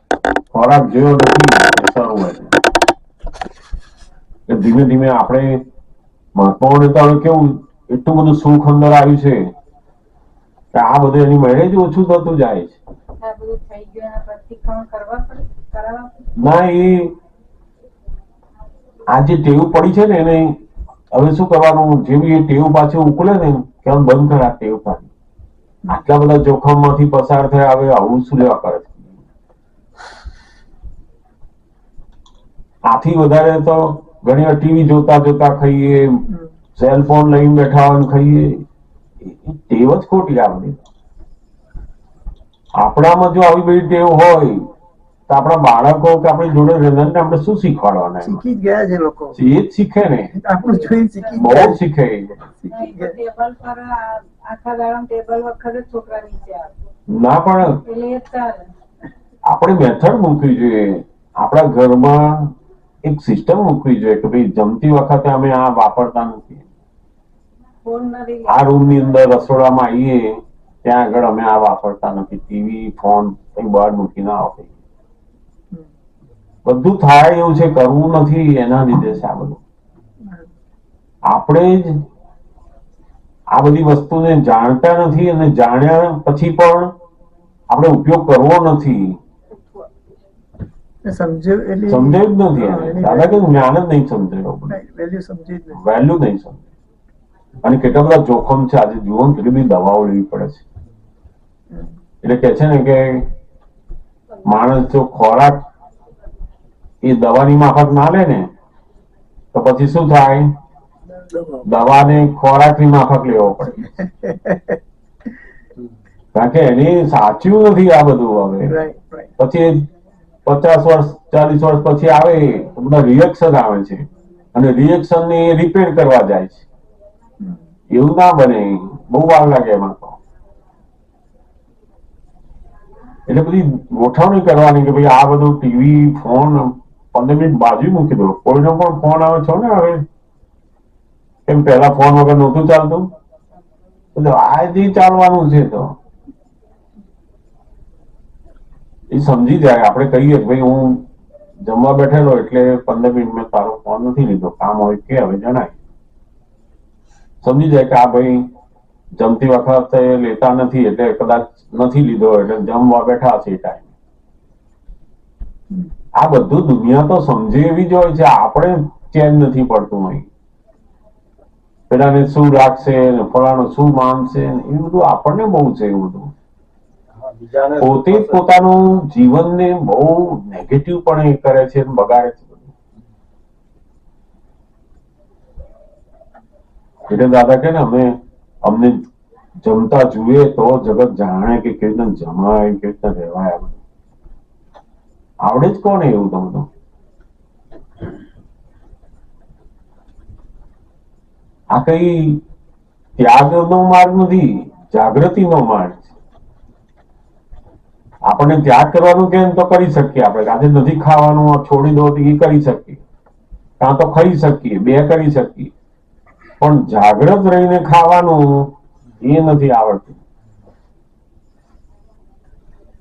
ખોરાક જેવો નથી સારું હોય છે. ધીમે ધીમે આપણે મહાત્માઓને તો હવે કેવું એટલું બધું સુખ અંદર આવ્યું છે કે આ બધું એની મેળે જ ઓછું થતું જાય છે.
આ બધું થઈ ગયું એના પ્રતિક્રમણ કરાવવા પડે.
ના એ આ જે ટેવ પડી છે ને એને હવે શું કરવાનું, જેવી એ ટેવ પાછી ઉકલે ને કે આમ બંધ કર આ ટેવ પાછી. આટલા બધા જોખમ માંથી પસાર થયા, હવે આવું શું લેવા કરે છે. આથી વધારે તો ઘણી વાર ટીવી જોતા જોતા ખાઈએ, સેલફોન લઈને બેઠા હોય ખાઈએ, ટેવ જ ખોટી આ બધી. આપણામાં જો આવી બધી ટેવ હોય તો આપણા બાળકો કે આપણી જોડે રહેનારને આપણે શું શીખવાડવાના?
શીખી જ ગયા છે લોકો,
એ જ શીખે ને,
આપણું જોઈને શીખી જ
બહુ
ગયા છે.
શીખે.
શીખી ગયા.
ટેબલ પર આખા દાડમ ટેબલ વખત જ છોકરા નીચે આવે
ના પણ
એટલે એ જ ચાલે.
આપણે મેથડ મૂકવી જોઈએ. આપણા ઘરમાં એક સિસ્ટમ મૂકવી જોઈએ કે ભાઈ જમતી વખતે અમે આ વાપરતા નથી.
ફોન નથી
આ રૂમ ની અંદર રસોડામાં આવીએ ત્યાં આગળ અમે આ વાપરતા નથી. ટીવી ફોન કઈ બહાર મૂકી ના આવે. બધું થાય એવું છે, કરવું નથી, એના લીધે છે આ બધું. આપણે જ આ બધી વસ્તુને જાણતા નથી અને જાણ્યા પછી પણ આપણે ઉપયોગ કરવો નથી.
સમજ્યું એટલે
સમજાયું જ નથી એને. દાદા કે જ્ઞાન જ નહીં સમજાયું,
વેલ્યુ સમજી જ નહીં.
વેલ્યુ નહીં સમજાયું. અને કેટલા બધા જોખમ છે આજે જુઓ ને, કેટલી બધી દવાઓ લેવી પડે છે. એટલે કે છે ને કે માણસ જો ખોરાક એ દવાની માફક ના લે ને તો પછી શું થાય? દવાને ખોરાકની માફક લેવો પડે. કારણ કે એને સાચું નથી આ બધું. હવે
Right, right.
પછી 50 વર્ષ 40 વર્ષ પછી આવે તો બધા રિએક્શન આવે છે અને રિએક્શન ને રિપેર કરવા જાય છે. એવું ના બને, બહુ વાર લાગે એમાં તો. એટલે બધી ગોઠવણી કરવાની કે ભાઈ આ બધું ટીવી ફોન 15 મિનિટ બાજુ મૂકી દો. કોઈનો પણ ફોન આવે છો ને હવે, કેમ પહેલા ફોન વગર નહોતું ચાલતું, તો આજથી ચાલવાનું છે. તો એ સમજી જાય. આપણે કહીએ કે ભાઈ હું જમવા બેઠેલો એટલે 15 મિનિટ મેં તારો ફોન નથી લીધો, કામ હોય કે હવે જણાય. સમજી જાય કે આ ભાઈ જમતી વખતે લેતા નથી એટલે કદાચ નથી લીધો એટલે જમવા બેઠા છે એ ટાઈમ. આ બધું દુનિયા તો સમજે એવી જ હોય છે. આપણે ચેન નથી પડતું અહીં. પેલાને શું રાખશે, ફલાણું શું માનશે, એ બધું આપણને બહુ છે. એવું બધું પોતે જ પોતાનું જીવનને બહુ નેગેટિવ પણ એ કરે છે, બગાડે છે. એટલે દાદા કે ને અમને જમતા જુએ તો જગત જાણે કે કેવી રીતે જમાય, કેવી રીતે રહેવાય. આવડે જ કોને એવું તમને? આ કઈ ત્યાગનો માર્ગ નથી, જાગૃતિનો માર્ગ છે. આપણને ત્યાગ કરવાનું કે તો કરી શકીએ આપણે. આજે નથી ખાવાનું, છોડી દો તો એ કરી શકીએ, કાં તો ખાઈ શકીએ, બે કરી શકીએ. પણ જાગૃત રહીને ખાવાનું એ નથી આવડતું.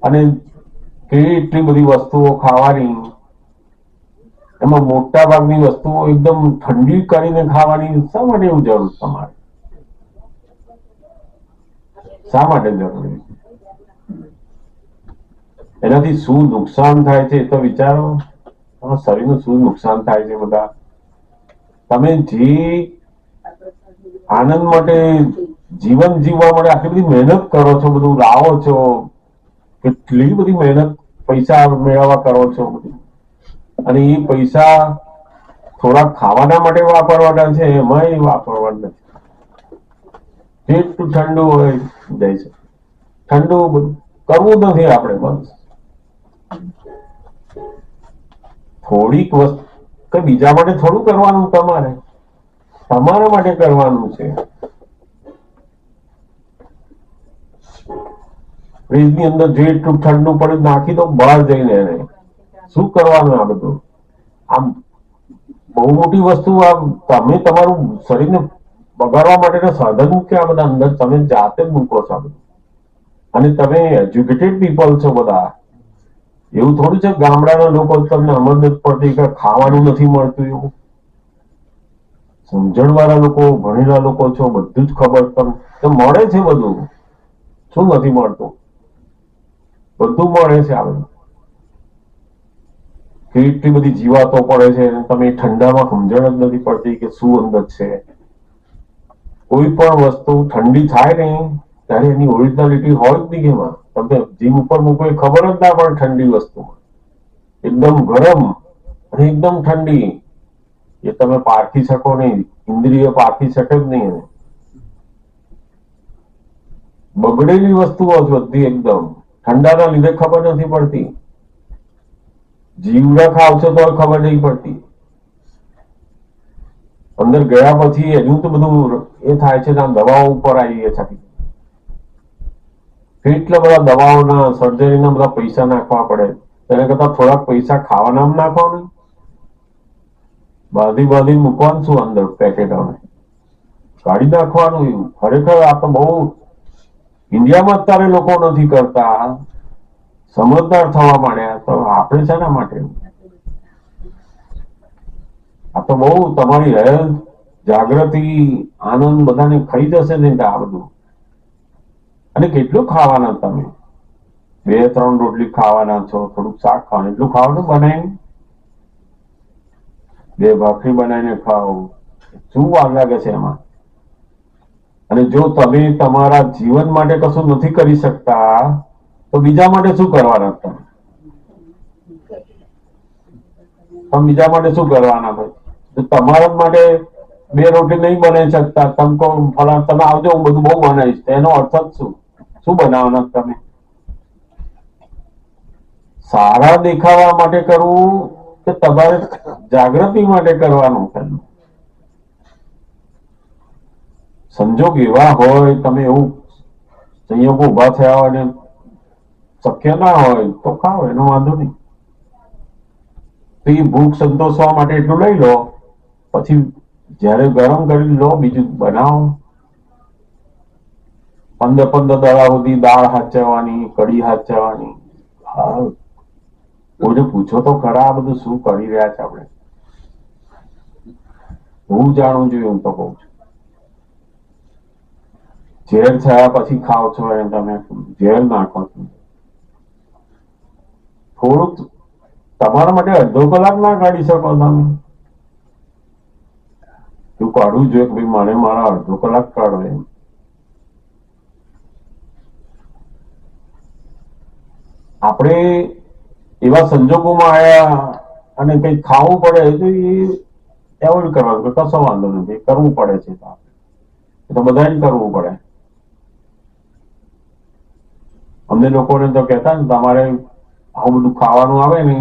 અને કેટલી બધી વસ્તુઓ ખાવાની, એમાં મોટા ભાગની વસ્તુઓ એકદમ ઠંડી કરીને ખાવાની. શા માટે એવું જરૂર તમારે? શા માટે જરૂરી? એનાથી શું નુકસાન થાય છે એ તો વિચારો. તમારા શરીરનું શું નુકસાન થાય છે બધા. તમે જે આનંદ માટે, જીવન જીવવા માટે આટલી બધી મહેનત કરો છો, બધું લાવો છો, કેટલી બધી મહેનત પૈસા મેળવવા કરો છો બધી, અને એ પૈસા થોડા ખાવાના માટે વાપરવાના છે, એમાં વાપરવાના નથી. જેટલું ઠંડુ હોય જાય છે, ઠંડુ બધું કરવું નથી આપણે. બસ થોડીક વસ્તુ કઈ બીજા માટે થોડું કરવાનું, તમારા માટે કરવાનું છે. ફ્રીજની અંદર જેટલું ઠંડુ પડે નાખી દો બહાર જઈને. એને શું કરવાનું? આ બધું આમ બહુ મોટી વસ્તુ. આ તમે તમારું શરીરને બગાડવા માટેના સાધન મૂક્યા બધા અંદર, તમે જાતે જ મૂકો છો આ બધું. અને તમે એજ્યુકેટેડ પીપલ છો બધા. એવું થોડું છે ગામડાના લોકો તમને સમજ નથી પડતી કે ખાવાનું નથી મળતું એવું. સમજણ વાળા લોકો, ભણેલા લોકો છો, બધું જ ખબર તમને મળે છે બધું. શું નથી મળતું? બધું મળે છે આ બધું. કેટલી બધી જીવાતો પડે છે, તમે ઠંડામાં સમજણ જ નથી પડતી કે શું અંદર છે. કોઈ પણ વસ્તુ ઠંડી થાય ને ત્યારે એની ઓરિજિનાલિટી હોય જ નહીં એમાં. તમે જીવ ઉપર મૂકો એ ખબર જ ના પડે ઠંડી વસ્તુમાં. એકદમ ગરમ અને એકદમ ઠંડી એ તમે પારખી શકો નહીં, ઇન્દ્રિય પારખી શકે જ નહીં એને. બગડેલી વસ્તુઓ જ બધી એકદમ ઠંડાના લીધે ખબર નથી પડતી. જીવડા ખાવ છો તો ખબર નહીં પડતી. અંદર ગયા પછી હજુ તો બધું એ થાય છે, દવાઓ ઉપર આવીએ છે. કેટલા બધા દવાઓના, સર્જરીના બધા પૈસા નાખવા પડે. તેને કરતા થોડાક પૈસા ખાવાના નાખવાનું, બાંધી મૂકવાનું શું અંદર પેકેટોને કાઢી નાખવાનું. એવું ખરેખર આ તો બહુ ઇન્ડિયામાં અત્યારે લોકો નથી કરતા, સમજદાર થવા માંડ્યા. તો આપણે શેના માટે? આ તો બહુ તમારી હેલ્થ, જાગૃતિ, આનંદ બધાને ખાઈ જશે ને આ બધું. અને કેટલું ખાવાના તમે? 2-3 રોટલી ખાવાના છો, થોડુંક શાક ખાવાનું, એટલું ખાવાનું બનાવીને 2 ભાખરી બનાવીને ખાઓ. શું વાર લાગે છે એમાં? અને જો તમે તમારા જીવન માટે કશું નથી કરી શકતા તો બીજા માટે શું કરવાના? તમે બીજા માટે શું કરવાના? ભાઈ તમારા માટે 2 રોટલી નહીં બનાવી શકતા, તમે કહો ફલાણા તમે આવજો હું બધું બહુ બનાવીશ, એનો અર્થ જ શું બનાવવાના તમે? સારા દેખાવા માટે કરવું કે તમારે જાગૃતિ માટે કરવાનું? સંજોગ એવા હોય, તમે એવું સંયોગો ઉભા થયા હોય ને શક્ય ના હોય તો ખાઓ, એનો વાંધો નહીં. તો એ ભૂખ સંતોષવા માટે એટલું લઈ લો, પછી જયારે ગરમ કરી લો બીજું બનાવો. 15 દાડા સુધી દાળ હાચવવાની, કઢી હાચવવાની. કોઈને પૂછો તો ખરા આ બધું શું કરી રહ્યા છે આપણે? હું જાણું છું એવું તો કઉ છું. ઝેર થયા પછી ખાવ છો એમ તમે ઝેર નાખો છો. થોડુંક તમારા માટે અડધો કલાક ના કાઢી શકો તમે? તું કાઢવું જોઈએ કે ભાઈ મને મારા અડધો કલાક કાઢો એમ. આપણે એવા સંજોગોમાં આવ્યા અને કઈ ખાવું પડે તો એ એવોઈડ કરવાનું, કશો વાંધો નથી, કરવું પડે છે તો બધાને કરવું પડે. અમને લોકોને તો કહેતા ને તમારે આવું બધું ખાવાનું આવે ને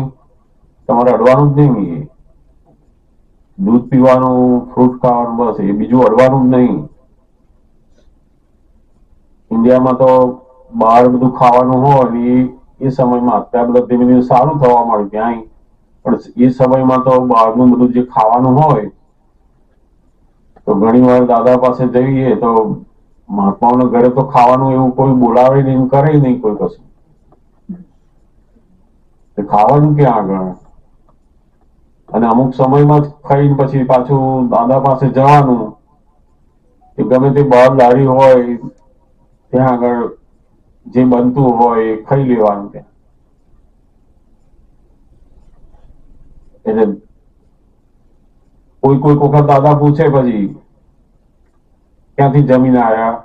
તમારે અડવાનું જ નહીં. દૂધ પીવાનું, ફ્રૂટ ખાવાનું, બસ એ બીજું અડવાનું જ નહીં. ઇન્ડિયામાં તો બહાર બધું ખાવાનું હોય એ સમયમાં અત્યારે બધા ધીમે ધીમે સારું થવા માંડ્યું ત્યાં, પણ એ સમયમાં તો બહારનું બધું જે ખાવાનું હોય તો ઘણી વાર દાદા પાસે જઈએ તો મહાત્માઓના ઘરે તો ખાવાનું એવું કોઈ બોલાવે નહીં, કરે નહીં કોઈ કશું. ખાવાનું ક્યાં આગળ? અને અમુક સમયમાં ખાઈને પછી પાછું દાદા પાસે જવાનું કે ગમે તે બહાર લારી હોય ત્યાં આગળ જે બનતું હોય એ ખાઈ લેવાનું. ત્યાં એટલે કોઈ વખત દાદા પૂછે પછી ક્યાંથી જમીને આવ્યા,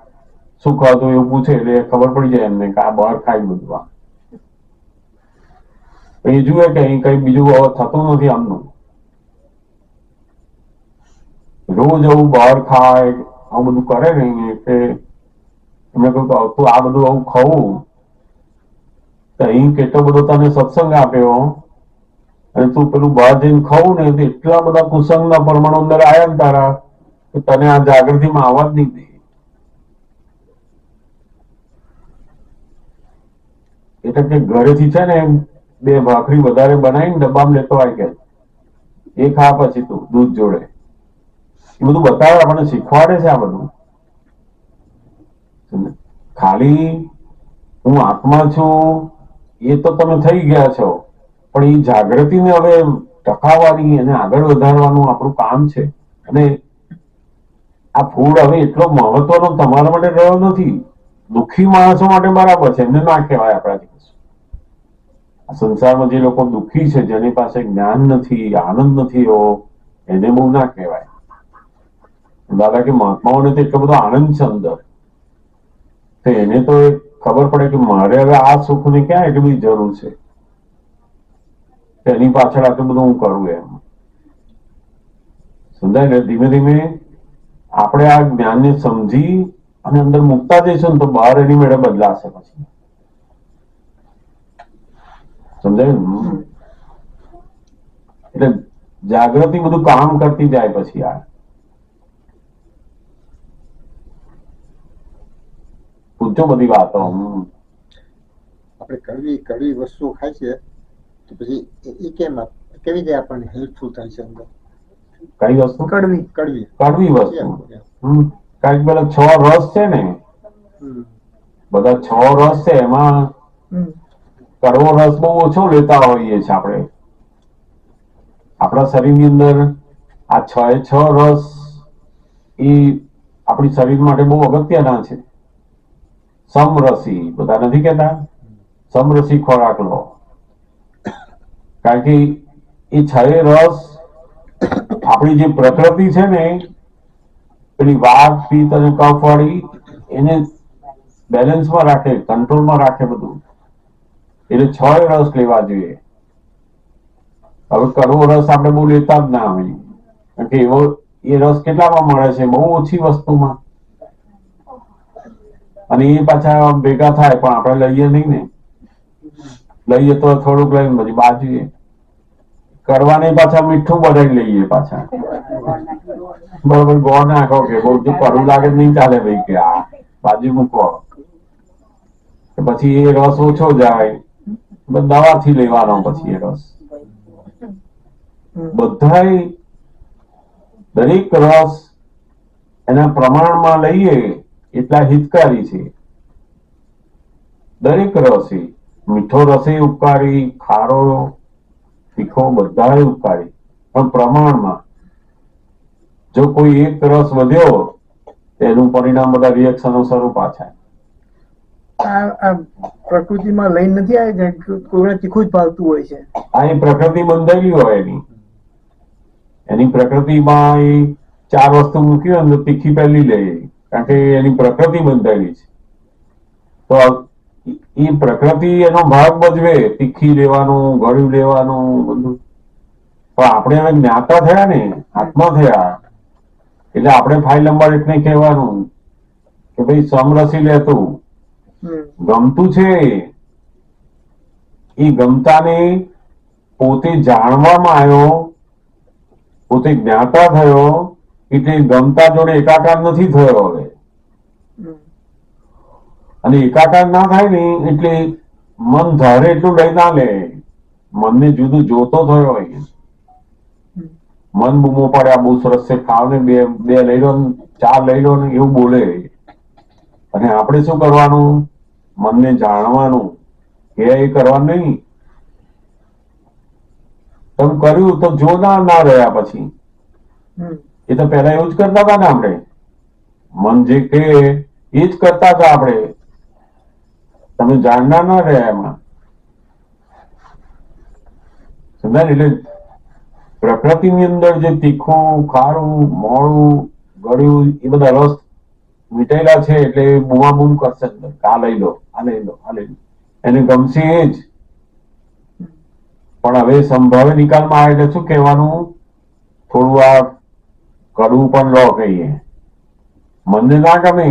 શું ખાધું એવું પૂછે એટલે ખબર પડી જાય એમને કે આ બહાર ખાઈ બધું. એ જુએ કે અહીં કઈ બીજું હવે થતું નથી આમનું. રોજ આવું બહાર ખાય, આવું બધું કરે ને એટલે એમને કહ્યું કે તું આ બધું આવું ખાવું તો અહીં કેટલો બધો તને સત્સંગ આપ્યો અને તું પેલું બહાર જઈને ખાવું ને તો એટલા બધા કુસંગના પરમાણુ અંદર આવ્યા ને તારા કે તને આ જાગૃતિમાં આવવા જ નહીં દે. એટલે કે ઘરેથી છે ને 2 ભાખરી વધારે બનાવીને ડબ્બામાં લેતો આવી ગયા, એ ખા પછી તું દૂધ જોડે. એ બધું બતાવે, આપણને શીખવાડે છે આ બધું. ખાલી હું આત્મા છું એ તો તમે થઈ ગયા છો, પણ એ જાગૃતિને હવે ટકાવવાની અને આગળ વધારવાનું આપણું કામ છે. અને આ ફૂડ હવે એટલો મહત્વનો તમારા માટે રહ્યો નથી. દુઃખી માણસો માટે બરાબર છે, એમને ના કહેવાય આપણાથી. આ સંસારમાં જે લોકો દુઃખી છે, જેની પાસે જ્ઞાન નથી, આનંદ નથી એવો, એને બહુ ના કહેવાય. દાદા કે મહાત્માઓને તો એટલો બધો આનંદ છે અંદર, તો એને તો ખબર પડે કે મારે હવે આ સુખ ની ક્યાં એટલી બધી જરૂર છે, એની પાછળ આટલું બધું હું કરું એમ. સમજાય ને? ધીમે ધીમે આપણે આ જ્ઞાનને સમજી અને અંદર મૂકતા જઈશું ને તો બહાર એની મેળે બદલાશે પછી. સમજાય ને? એટલે જાગૃતિ બધું કામ કરતી જાય પછી. આ પૂછો બધી વાતો.
આપણે કડવી વસ્તુ ખાય છે તો પછી એ કેવી રીતે આપણને હેલ્પફુલ થાય છે અંદર?
કઈ વસ્તુ?
કડવી
કડવી વસ્તુ. કારણ કે પેલા 6 રસ છે ને, બધા 6 રસ છે, એમાં કડવો રસ બહુ ઓછો લેતા હોઈએ છીએ આપણે. આપણા શરીરની અંદર આ 6 રસ એ આપણી શરીર માટે બહુ અગત્યના છે. સમરસી બધા નથી કેતા? સમરસી ખોરાક લો. કારણ કે એ 6 રસ આપણી જે પ્રકૃતિ છે ને, પેલી વાઘ, પિત્ત અને કફ વાળી, એને બેલેન્સમાં રાખે, કંટ્રોલમાં રાખે બધું. એટલે 6 રસ લેવા જોઈએ. હવે કડવો રસ આપણે બહુ લેતા જ ના હોય, કારણ કે એવો એ રસ કેટલામાં મળે છે? બહુ ઓછી વસ્તુમાં. અને એ પાછા ભેગા થાય પણ આપણે લઈએ નહીં ને. લઈએ તો થોડુંક લઈને પછી બાજુએ. કરવાને પાછા મીઠું બનાવી લઈએ પાછા. બરોબર, ગોળ નાખો કે બહુ કડવું લાગે નહીં ચાલે ભાઈ, કે આ બાજુ મૂકો. પછી એ રસ ઓછો જાય, દવાથી લેવાનો પછી એ રસ. બધાય દરેક રસ એના પ્રમાણમાં લઈએ એટલા હિતકારી છે. દરેક રસ, મીઠો રસ ઉપકારી, ખારો, તીખો બધા ઉપકારી, પણ પ્રમાણમાં. જો કોઈ એક રસ વધ્યો એનું પરિણામ બધા રિએક્શનો શરૂ પાછા.
આ પ્રકૃતિમાં લઈને નથી આવે કે કોઈને તીખું જ ભાવતું હોય છે.
આ એ પ્રકૃતિ બંધાયેલી હોય એની પ્રકૃતિમાં એ 4 વસ્તુ મૂકી હોય તો તીખી પહેલી લે, કારણ કે એની પ્રકૃતિ બંધાયેલી છે. તો એ પ્રકૃતિ એનો ભાગ ભજવે, તીખી લેવાનું, ગળ્યું લેવાનું બધું. પણ આપણે હવે જ્ઞાતા થયા ને, આત્મા થયા, એટલે આપણે ફાઇલ નંબર એટલે કહેવાનું કે ભાઈ સમરસી લેતું ગમતું છે. એ ગમતાને પોતે જાણવામાં આવ્યો, પોતે જ્ઞાતા થયો, એટલે ગમતા જોડે એકાકાર નથી થયો હવે. અને એકાકાર ના થાય ને એટલે મન ધારે એટલું લઈ ના લે, મનને જુદું જોતો થયો હોય. મન બૂમો પડે, આ બહુ સરસ છે, ખાવ ને, બે લઈ લો, 4 લઈ લો ને, એવું બોલે. અને આપણે શું કરવાનું? મનને જાણવાનું, કે એ કરવાનું નહીં. તમે કર્યું તો જોનાર ના રહ્યા પછી. એ તો પેલા એવું જ કરતા હતા ને આપણે. મન જે કે એ જ કરતા હતા આપણે. તમે જાણનાર ના રહ્યા એમાં. સમજાય? એટલે પ્રકૃતિની અંદર જે તીખું, ખારું, મોડું, ગળ્યું એ બધા રસ મીઠાયેલા છે, એટલે બૂમાબૂમ કરશે અંદર, આ લઈ લો, આ લઈ લો, આ લઈ લો. એને ગમશે એ જ. પણ હવે સંભાવે નિકાલમાં આવે એટલે શું કહેવાનું? થોડું આ કડવું પણ લો કહીએ. મનને ના ગમે,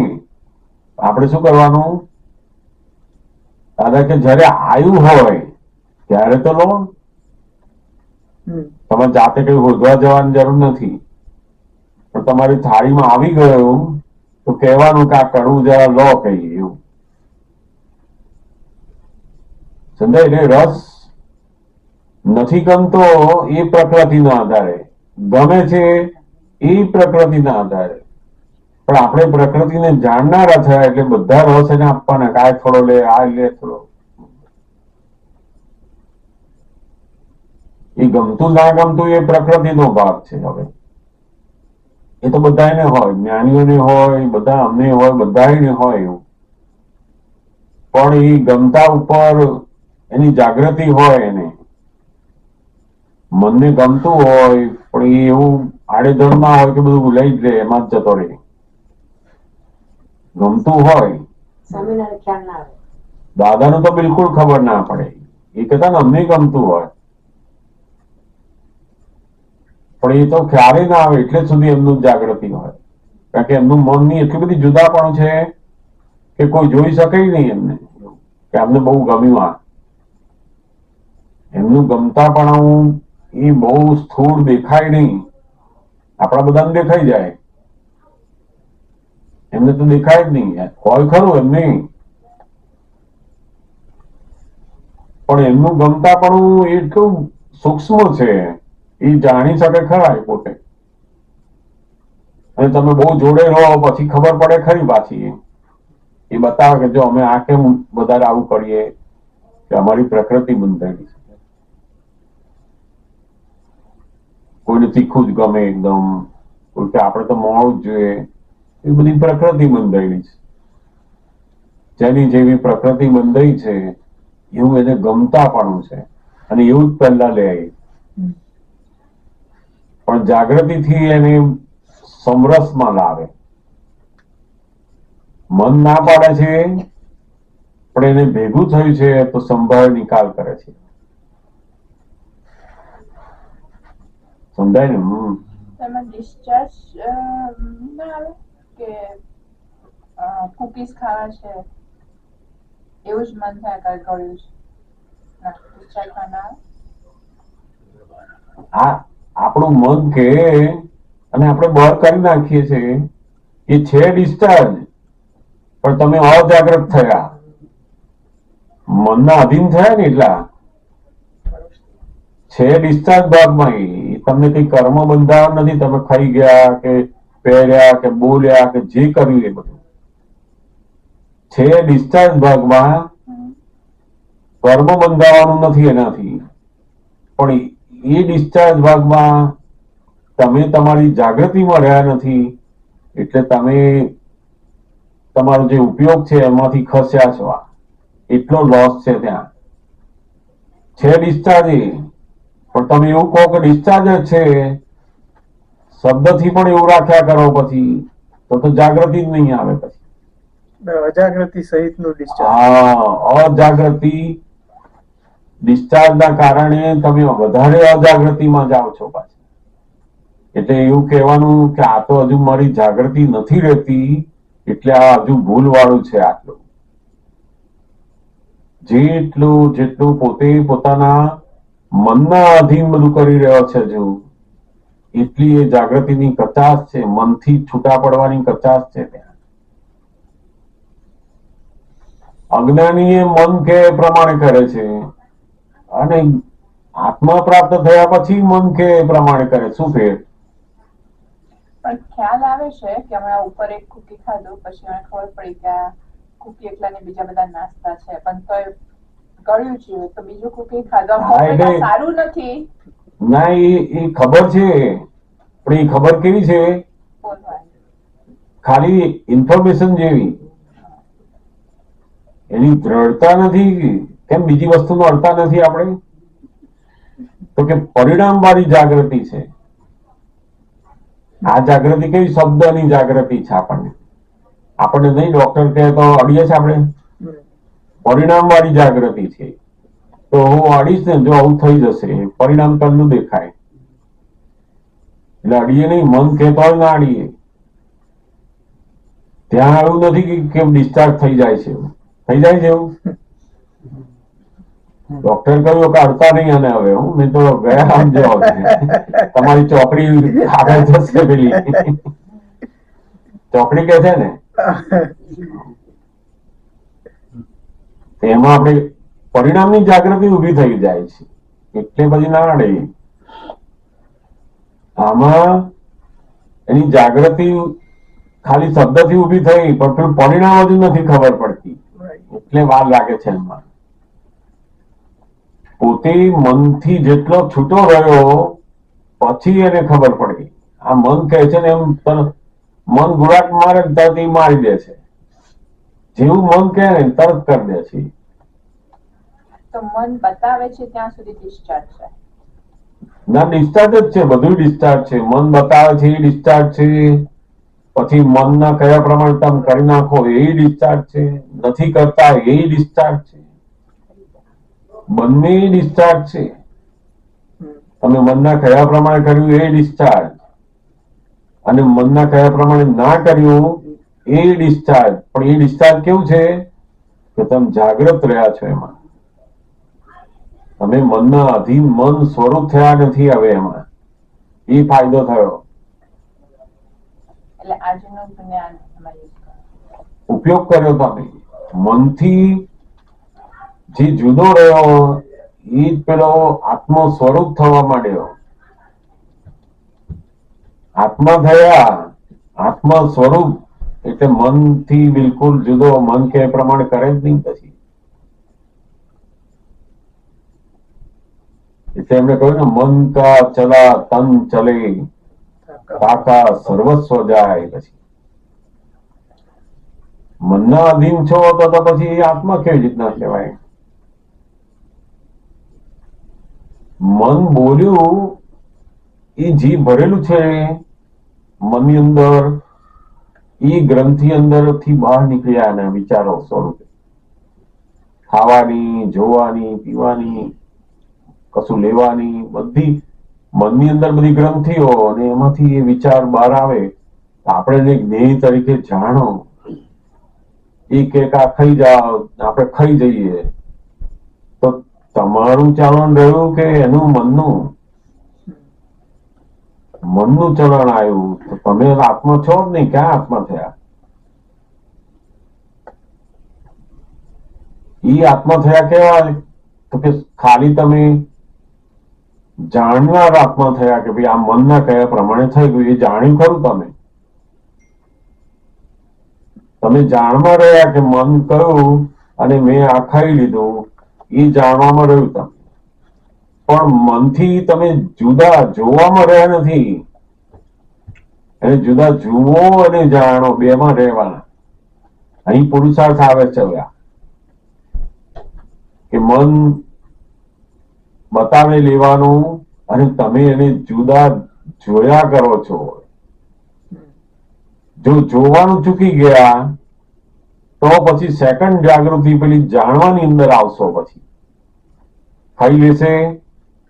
આપણે શું કરવાનું? દાદા કે જયારે આવ્યું હોય ત્યારે તો લો. તમે જાતે કઈ શોધવા જવાની જરૂર નથી. પણ તમારી થાળીમાં આવી ગયું તો કહેવાનું કે આ કડવું જરા લો કહીએ એવું. સમજાય? એટલે રસ નથી ગમતો એ પ્રકૃતિના આધારે, ગમે છે એ પ્રકૃતિના આધારે. પણ આપણે પ્રકૃતિને જાણનારા થયા એટલે બધા રસ એને આપવાના કે આ થોડો લે, આ લે થોડો. એ ગમતું ના ગમતું એ પ્રકૃતિનો ભાગ છે. હવે એ તો બધાને હોય, જ્ઞાનીઓને હોય, બધા અમને હોય, બધાને હોય એવું. પણ એ ગમતા ઉપર એની જાગૃતિ હોય, એને મનને ગમતું હોય પણ એ એવું આડેધડ ના હોય કે બધું લઈ જ લે એમાં જ જતો રહે. ગમતું હોય દાદાનું તો બિલકુલ ખબર ના પડે. એ કહેતા ને અમને ગમતું હોય પણ એ તો ક્યારે ના આવે એટલે સુધી એમનું જાગૃતિ હોય. કારણ કે એમનું મનની એટલી બધી જુદાપણું છે કે કોઈ જોઈ શકે નહીં એમને કે અમને બહુ ગમ્યું આ. એમનું ગમતાપણું એ બહુ સ્થૂળ દેખાય નહીં. આપણા બધાને દેખાઈ જાય, એમને તો દેખાય જ નહીં. હોય ખરું એમને, પણ એમનું ગમતાપણું એટલું સૂક્ષ્મ છે એ જાણી શકે ખરા એ પોતે. અને તમે બહુ જોડે રહો પછી ખબર પડે ખરી પાછી. એ બતાવે કે જો અમે આ કેમ વધારે આવું કરીએ કે અમારી પ્રકૃતિ બંધાયેલી છે. કોઈને તીખું જ ગમે એકદમ, કોઈ કે આપણે તો મોડું જ જોઈએ. એ બધી પ્રકૃતિ બંધાયેલી છે. જેની જેવી પ્રકૃતિ બંધાઈ છે એવું એને ગમતાપણું છે અને એવું જ પહેલા લે. પણ જાગૃતિથી એને સમરસમાં લાવે. મન ના પાડે છે પણ એને ભેગું થયું છે તો સંભાળ નિકાલ કરે છે. સમજાય ને?
તેમાં ડિસ્ચાર્જ ના આવે કે કુકીઝ ખાવા છે એવું જ મન થાય કઈ કર્યું છે ના ડિસ્ચાર્જ ના આવે.
આ આપણું મન કે અને આપણે બહાર કરી નાખીએ છીએ એ છે ડિસ્ચાર્જ. પણ તમે અજાગ્રત થયા, મનના અધીન થયા ને એટલા છે ડિસ્ચાર્જ ભાગમાં. એ તમને કઈ કર્મ બંધાવ નથી. તમે ખાઈ ગયા કે પહેર્યા કે બોલ્યા કે જે કર્યું એ બધું છે ડિસ્ચાર્જ ભાગમાં. કર્મ બંધાવવાનું નથી એનાથી. પણ એ ડિસ્ચાર્જ ભાગમાં તમે તમારી જાગૃતિમાં રહ્યા નથી એટલે તમે તમારો જે ઉપયોગ છે એમાંથી ખસ્યા છો. એટલો લોસ છે ત્યાં. છે ડિસ્ચાર્જ પણ તમે એવું કહો કે ડિસ્ચાર્જ જ છે શબ્દથી પણ એવું રાખ્યા કરો પછી તો જાગૃતિ જ નહીં આવે. પછી
અજાગૃતિ સહિતનું ડિસ્ચાર્જ.
હા, અજાગૃતિ ડિસ્ચાર્જ ના કારણે તમે વધારે અજાગૃતિમાં જાઓ છો પાછા. એટલે એવું કહેવાનું કે આ તો હજુ મારી જાગૃતિ નથી રહેતી એટલે આ હજુ ભૂલ વાળું છે. આટલું જેટલું પોતે પોતાના મનના અધીન બધું કરી રહ્યો છે હજુ એટલી એ જાગૃતિની કચાશ છે. મનથી છૂટા પડવાની કચાશ છે ત્યાં. અજ્ઞાની એ મન કે પ્રમાણે કરે છે અને આત્મા પ્રાપ્ત થયા પછી મન કે પ્રમાણે કરે. શું ફેર?
પણ ખ્યાલ આવે છે કે હમણાં ઉપર એક કુકી ખાધું પછી મને ખબર પડી કે આ કુકી એટલા ને બીજા બધા નાસ્તા છે પણ તો ગળ્યું છે તો બીજું કુકી ખાધું સારું નથી.
ના, એ ખબર છે પણ એ ખબર કેવી છે? ખાલી ઇન્ફોર્મેશન જેવી. એની દ્રઢતા નથી. કેમ બીજી વસ્તુનો અડતા નથી આપણે? તો કે પરિણામ વાળી જાગૃતિ છે. આ જાગૃતિ કેવી? શબ્દની જાગૃતિ છે. આપણને નહીં ડોક્ટર કહે તો અડીએ છે આપણે. પરિણામ વાળી જાગૃતિ છે. તો હું અડીશ ને જો આવું થઈ જશે પરિણામ કરનું દેખાય એટલે અડીએ નહીં. મન કહેતો હોય ના અડીએ. ત્યાં એવું નથી કે કેમ ડિસ્ચાર્જ થઈ જાય છે. થઈ જાય છે એવું. ડોક્ટર કહ્યું કે અડતા નહીં અને હવે હું નહીં તો ગયા આમ જો તમારી ચોકડી આગળ જશે. પેલી ચોકડી કે છે ને એમાં આપણે પરિણામની જાગૃતિ ઉભી થઈ જાય છે એટલે પછી ના અડે. આમાં એની જાગૃતિ ખાલી શબ્દથી ઊભી થઈ પણ પેલું પરિણામ હજુ નથી ખબર પડતી, એટલે વાર લાગે છે એમાં. પોતે મનથી જેટલો છૂટો રહ્યો પછી એને ખબર પડી. આ મન કહે છે ને એમ મન ગુરાટ મારે તરત ઈ મારી દે છે, જેવું મન કહે ને તરત કરી દે છે.
તો મન બતાવે છે ત્યાં સુધી ડિસ્ચાર્જ છે.
ના, ડિસ્ચાર્જ જ છે, બધું ડિસ્ચાર્જ છે. મન બતાવે છે એ ડિસ્ચાર્જ છે, પછી મનના કયા પ્રમાણે તમે કરી નાખો એ ડિસ્ચાર્જ છે, નથી કરતા એ ડિસ્ચાર્જ છે, બંને ડિસ્ચાર્જ છે. તમે મનના કયા પ્રમાણે કર્યું એ ડિસ્ચાર્જ, અને મનના કયા પ્રમાણે ના કર્યું એ ડિસ્ચાર્જ. પણ એ ડિસ્ચાર્જ કેવું છે કે તમે જાગૃત રહ્યા છો એમાં, તમે મનના અધીન મન સ્વરૂપ થયા નથી. હવે એમાં એ ફાયદો થયો.
એટલે આજનું જ્ઞાન એમાં use કરો.
ઉપયોગ કર્યો તમે મનથી જે જુદો રહ્યો એ જ પેલો આત્મ સ્વરૂપ થવા માંડ્યો. આત્મા થયા, આત્મ સ્વરૂપ એટલે મનથી બિલકુલ જુદો. મન કે એ પ્રમાણે કરે જ નહીં પછી. એટલે એમણે કહ્યું ને, મન કા ચલા તન ચલે, કાકા સર્વસ્વ જાય. પછી મનના અધીન છો તો પછી આત્મા કેવી રીતના કહેવાય? મન બોલ્યું એ જીભ ભરેલું છે મનની અંદર, એ ગ્રંથિ અંદર થી બહાર નીકળ્યા એના વિચારો સ્વરૂપે. ખાવાની, જોવાની, પીવાની, કશું લેવાની, બધી મનની અંદર બધી ગ્રંથિઓ, અને એમાંથી એ વિચાર બહાર આવે. આપણે જે જ્ઞેય તરીકે જાણો, એ કે આ ખાઈ જાઓ, આપણે ખાઈ જઈએ, તો તમારું ચલણ રહ્યું કે એનું મનનું? મનનું ચલણ આવ્યું. તો તમે આત્મા છો જ નહીં, ક્યાં આત્મા થયા? ઈ આત્મા થયા કેવા? તો કે ખાલી તમે જાણનાર આત્મા થયા કે ભાઈ આ મનના કયા પ્રમાણે થઈ ગયું એ જાણ્યું ખરું. તમે જાણમાં રહ્યા કે મન કયું અને મેં આ ખાઈ લીધું, એ જાણવામાં રહ્યું તમે. પણ મનથી તમે જુદા જોવામાં રહ્યા નથી. એને જુદા જુઓ અને જાણો, બેમાં રહેવાના. અહીં પુરુષાર્થ આવે છે કે મન બતાવે લેવાનું અને તમે એને જુદા જોયા કરો છો. જો જોવાનું ચૂકી ગયા તો પછી સેકન્ડ જાગૃતિ પેલી જાણવાની અંદર આવશો. પછી ખાઈ લેશે,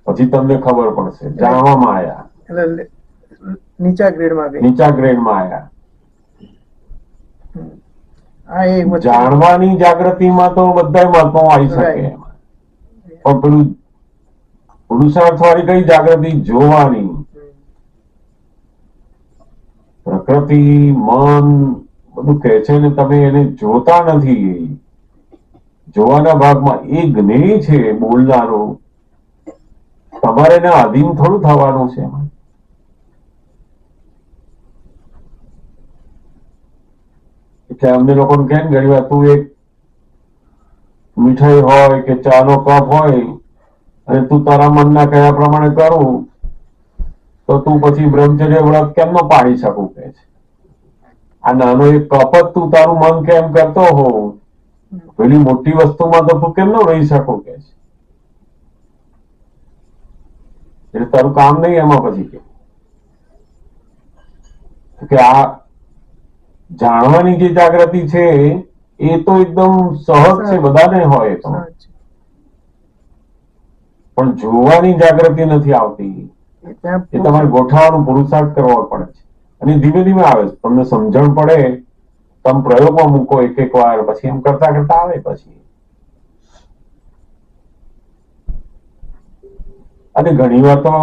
પછી તમને ખબર પડશે જાણવામાં આયા,
એટલે નીચા ગ્રેડમાં ગઈ.
નીચા ગ્રેડમાં આયા.
હા, એ વચ્ચે-
જાણવાની જાગૃતિમાં તો બધા મહાત્માઓ આવી શકે
Right.
એમાં. પણ પેલું પુરુષાર્થ વાળી કઈ જાગૃતિ? જોવાની. પ્રકૃતિ, મન બધું કહે છે ને તમે એને જોતા નથી. જોવાના ભાગમાં એ જ્ઞેય છે બોલનારો. તમારે એના અધીન થોડું થવાનું છે એમાં. એટલે અમને લોકોને કેમ ઘણી વાર તું એક મીઠાઈ હોય કે ચાનો કપ હોય અને તું તારા મનના કયા પ્રમાણે કરું તો તું પછી બ્રહ્મચર્ય વ્રત કેમ ન પાડી શકું કે છે. આ નાનો એક કપ જ તું તારું મન કેમ કરતો હો, પેલી મોટી વસ્તુમાં તો તું કેમ ન રહી શકું કે છે. એટલે તારું કામ નહીં એમાં પછી કે આ જાણવાની જે જાગૃતિ છે એ તો એકદમ સહજ છે, બધાને હોય તો. પણ જોવાની જાગૃતિ નથી આવતી. એ તમારે ગોઠવવાનું, પુરુષાર્થ કરવો પડે છે. અને ધીમે ધીમે આવે છે. તમને સમજણ પડે, તમે પ્રયોગમાં મૂકો એક એક વાર, પછી એમ કરતા કરતા આવે. પછી અને ઘણી વાર તો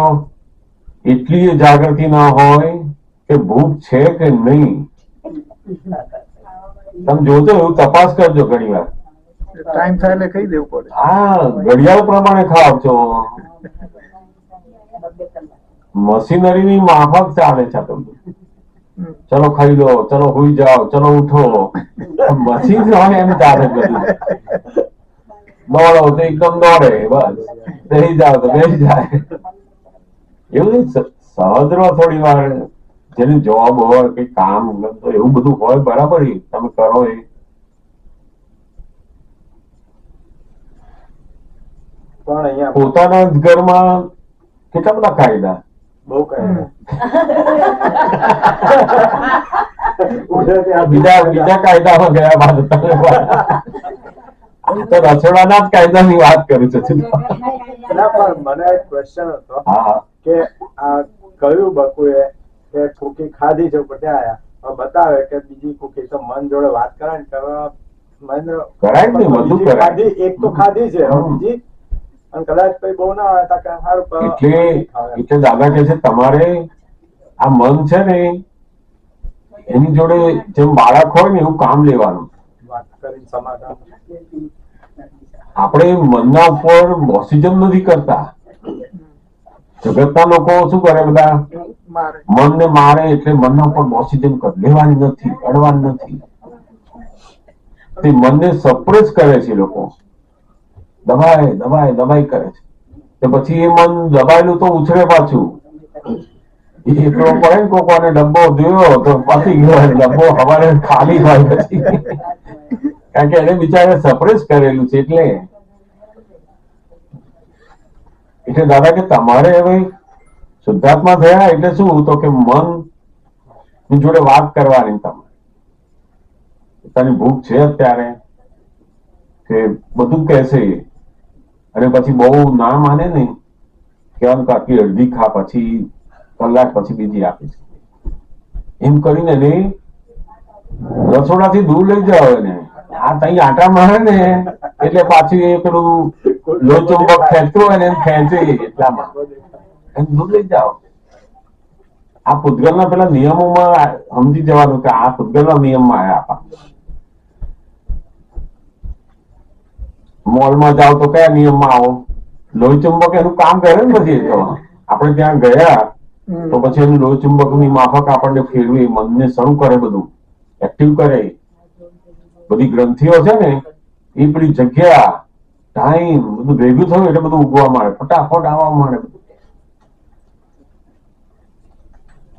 એટલી જાગૃતિ ના હોય કે ભૂખ છે કે નહીં. તમે જોજો, એવું તપાસ કરજો ઘણી વાર.
ટાઈમ થાય એટલે કહી દેવું પડે.
હા, ઘડિયાળ પ્રમાણે ખાવ છો, મશીનરીની માફક ચાલે છે આ તો. ચલો ખાઈ લો, ચલો હુઈ જાઓ, ચલો ઉઠો, મશીન હોય એમ ચાલે બધું. દોડો તો એકદમ દોડે, બસ બેસી જાઓ તો બેસી જાય. એવું નહીં, સહજ રહો થોડી વાર. જેની જોબ હોય કઈ કામ તો એવું બધું હોય બરાબર, તમે કરો એ.
પણ અહીંયા
પોતાના જ ઘરમાં કેટલા બધા કાયદા.
બહુ કઈ
બીજા કાયદામાં ગયા બાદ તમે તો રસોડાના જ કાયદાની વાત કરું છું.
ના, પણ મને એક ક્વેશ્ચન હતો
હા,
કે આ કયું બકુએ કે કુકી ખાધી છે પટ્યા બતાવે કે બીજી કુકી તો મન જોડે વાત કરાય ને મન
કરાય ને, બધું
બીજી
કરાય.
ખાધી, એક તો ખાધી છે હવે બીજી, અને કદાચ કઈ બહુ ના હોય તો કે સારું
એટલે દાદા કે છે તમારે આ મન છે ને એની જોડે જેમ બાળક હોય ને એવું કામ લેવાનું.
વાત કરીને સમાધાન.
આપણે મનના ઉપર બોસિઝમ નથી કરતા. જગતના લોકો શું કરે, બધા મનને મારે એટલે મનના ઉપર બોસિઝમ લેવાની નથી, અડવાની નથી. તે મનને સપ્રેસ કરે છે લોકો, દબાય દબાય દબાઈ કરે છે. તો પછી એ મન દબાયેલું તો ઉછળે પાછું. એ એકલો પડે ને કોકોને ડબ્બો જોયો તો પાછી ગયો ડબ્બો સવારે ખાલી હોય પછી, કારણ કે એને બિચારે સપ્રેસ કરેલું છે. એટલે દાદા કે તમારે હવે શુદ્ધાત્મા થયા એટલે શું, તો કે મન જોડે વાત કરવાની. તમારે પોતાની ભૂખ છે અત્યારે કે બધું કહેશે, અને પછી બહુ ના માને ને કેવાનું કાકી અડધી ખા, પછી કલાક પછી બીજી આપીશ, એમ કરીને ને રસોડાથી દૂર લઈ જાઓ એને. આ તઈ આટા મારે ને એટલે પાછું એ પેલું લોચુંબક ખેંચતું હોય ને એમ ખેંચે, એટલામાં એમ દૂર લઈ જાઓ. આ પૂતગલના પેલા નિયમોમાં સમજી જવાનું કે આ પૂતગલના નિયમમાં આવ્યા. મોલમાં જાઓ તો કયા નિયમમાં આવો? લોહી ચુંબક એનું કામ કરે ને. પછી આપણે ત્યાં ગયા તો પછી એનું લોહી ચુંબક ની માફક આપણને ફેરવી, મનને શરૂ કરે, બધું એક્ટિવ કરે. બધી ગ્રંથિઓ છે ને એ પેલી જગ્યા ટાઈમ બધું ભેગું થયું એટલે બધું ઉગવા માંડે, ફટાફટ આવવા માંડે બધું.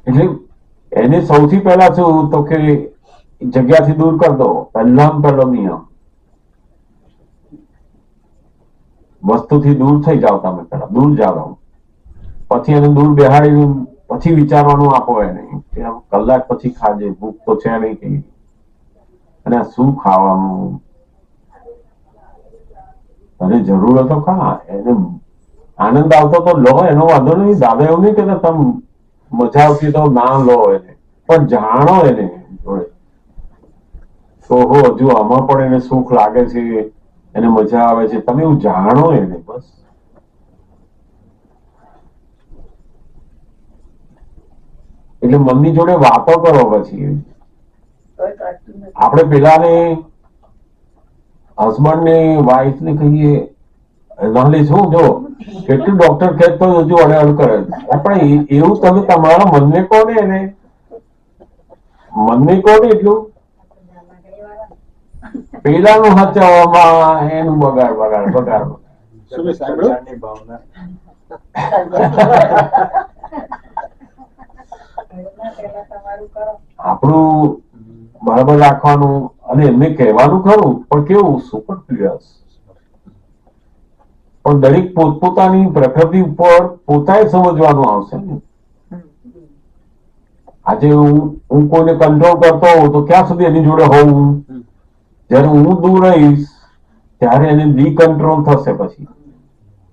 એટલે એને સૌથી પહેલા શું તો કે જગ્યાથી દૂર કરી દો. પહેલો નિયમ, વસ્તુથી દૂર થઈ જાઓ. તમે પેલા દૂર જાઓ, પછી એને દૂર બેહાડી પછી વિચારવાનું આપો એને કે કલાક પછી ખાજે, ભૂખ તો છે નહીં કઈ, અને શું ખાવાનું, અને જરૂર હતો ખા. એને આનંદ આવતો તો લો, એનો વાંધો નહીં. દાદા એવું નહીં કે તમે મજા આવતી તો ના લો એને, પણ જાણો એને જોડે. તો હજુ આમાં પણ એને સુખ લાગે છે, એને મજા આવે છે, તમે એવું જાણો એને. બસ એટલે મનની જોડે વાતો કરો. પછી આપણે પેલાને હસબન્ડ ને વાઈફ ને કહીએ નાલી શું જો કેટલું ડોક્ટર કહે તો હજુ અડે કરે. આપણે એવું તમે તમારા મનને કહો ને, એને મનને કહો ને એટલું. પેલાનું હચવામાં એનું બગાડ બગાડ બગાડ.
કલ્યાણની ભાવના.
આપણું બરાબર રાખવાનું, અને એમને કહેવાનું ખરું, પણ કેવું સુપર ક્લિયર્સ. પણ દરેક પોતપોતાની પ્રકૃતિ ઉપર પોતાએ સમજવાનું આવશે ને. આજે હું કોઈને કંટ્રોલ કરતો હોઉં તો ક્યાં સુધી એની જોડે હોઉં? જયારે હું દૂર રહીશ ત્યારે એને ડીકંટ્રોલ થશે. પછી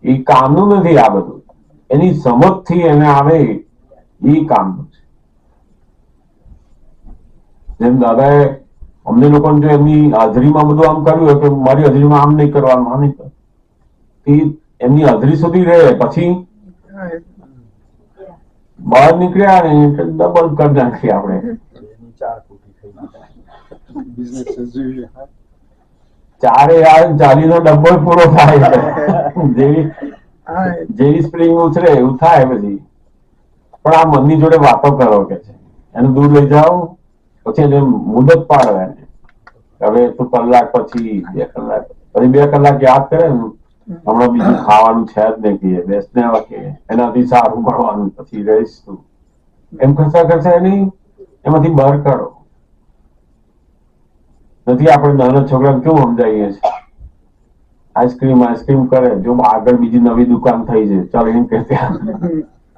એ કામનું નથી. આ બધું એની સમજથી એને આવે એ કામનું છે. જેમ દાદાએ અમને લોકોને જો એમની હાજરીમાં બધું આમ કર્યું હોય કે મારી હાજરીમાં આમ નહીં કરવાનું, આ નહીં કરવાનું, એમની હાજરી સુધી રહે. પછી બહાર નીકળ્યા ને ડબલ કરી નાખીએ આપણે. ચારે આવે 40 નો ડબ્બો પૂરો થાય છે. જેવી સ્પ્રિંગ ઉછરે એવું થાય. પછી પણ આ મનની જોડે વાતો કરો કે છે એને દૂર લઈ જાઓ, પછી એને મુદત પાડો એને, હવે તું કલાક પછી 2 કલાક પછી 2 કલાક યાદ કરે ને હમણાં બીજું ખાવાનું છે જ નહીં કહીએ બેસને આવે કે એનાથી સારું મળવાનું પછી રહીશ તું એમ કરશે નહીં, એમાંથી બહાર કાઢો. નથી આપણે નાના છોકરાને કેવું સમજાવીએ છીએ, આઈસ્ક્રીમ કરે, જો આગળ બીજી નવી દુકાન થઈ છે ચાલ એમ કે ત્યાં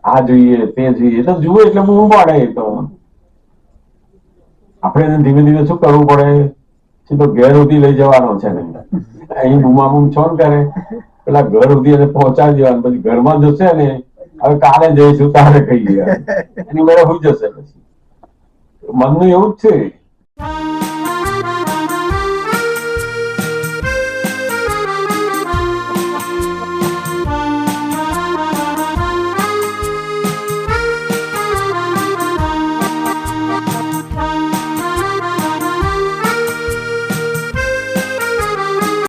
આ જોઈએ તે જોઈએ તો જુએ એટલે બૂમ પાડે. તો આપણે એને ધીમે ધીમે શું કરવું પડે, સીધો ઘેર સુધી લઈ જવાનો છે ને, અહીં બૂમાબૂમ છો ને કરે પેલા ઘર સુધી એને પહોંચાડી દેવાનું, પછી ઘરમાં જશે ને હવે કાલે જઈશું તારે કહીએ એની મેળે હોઈ જશે. પછી મનનું એવું જ છે.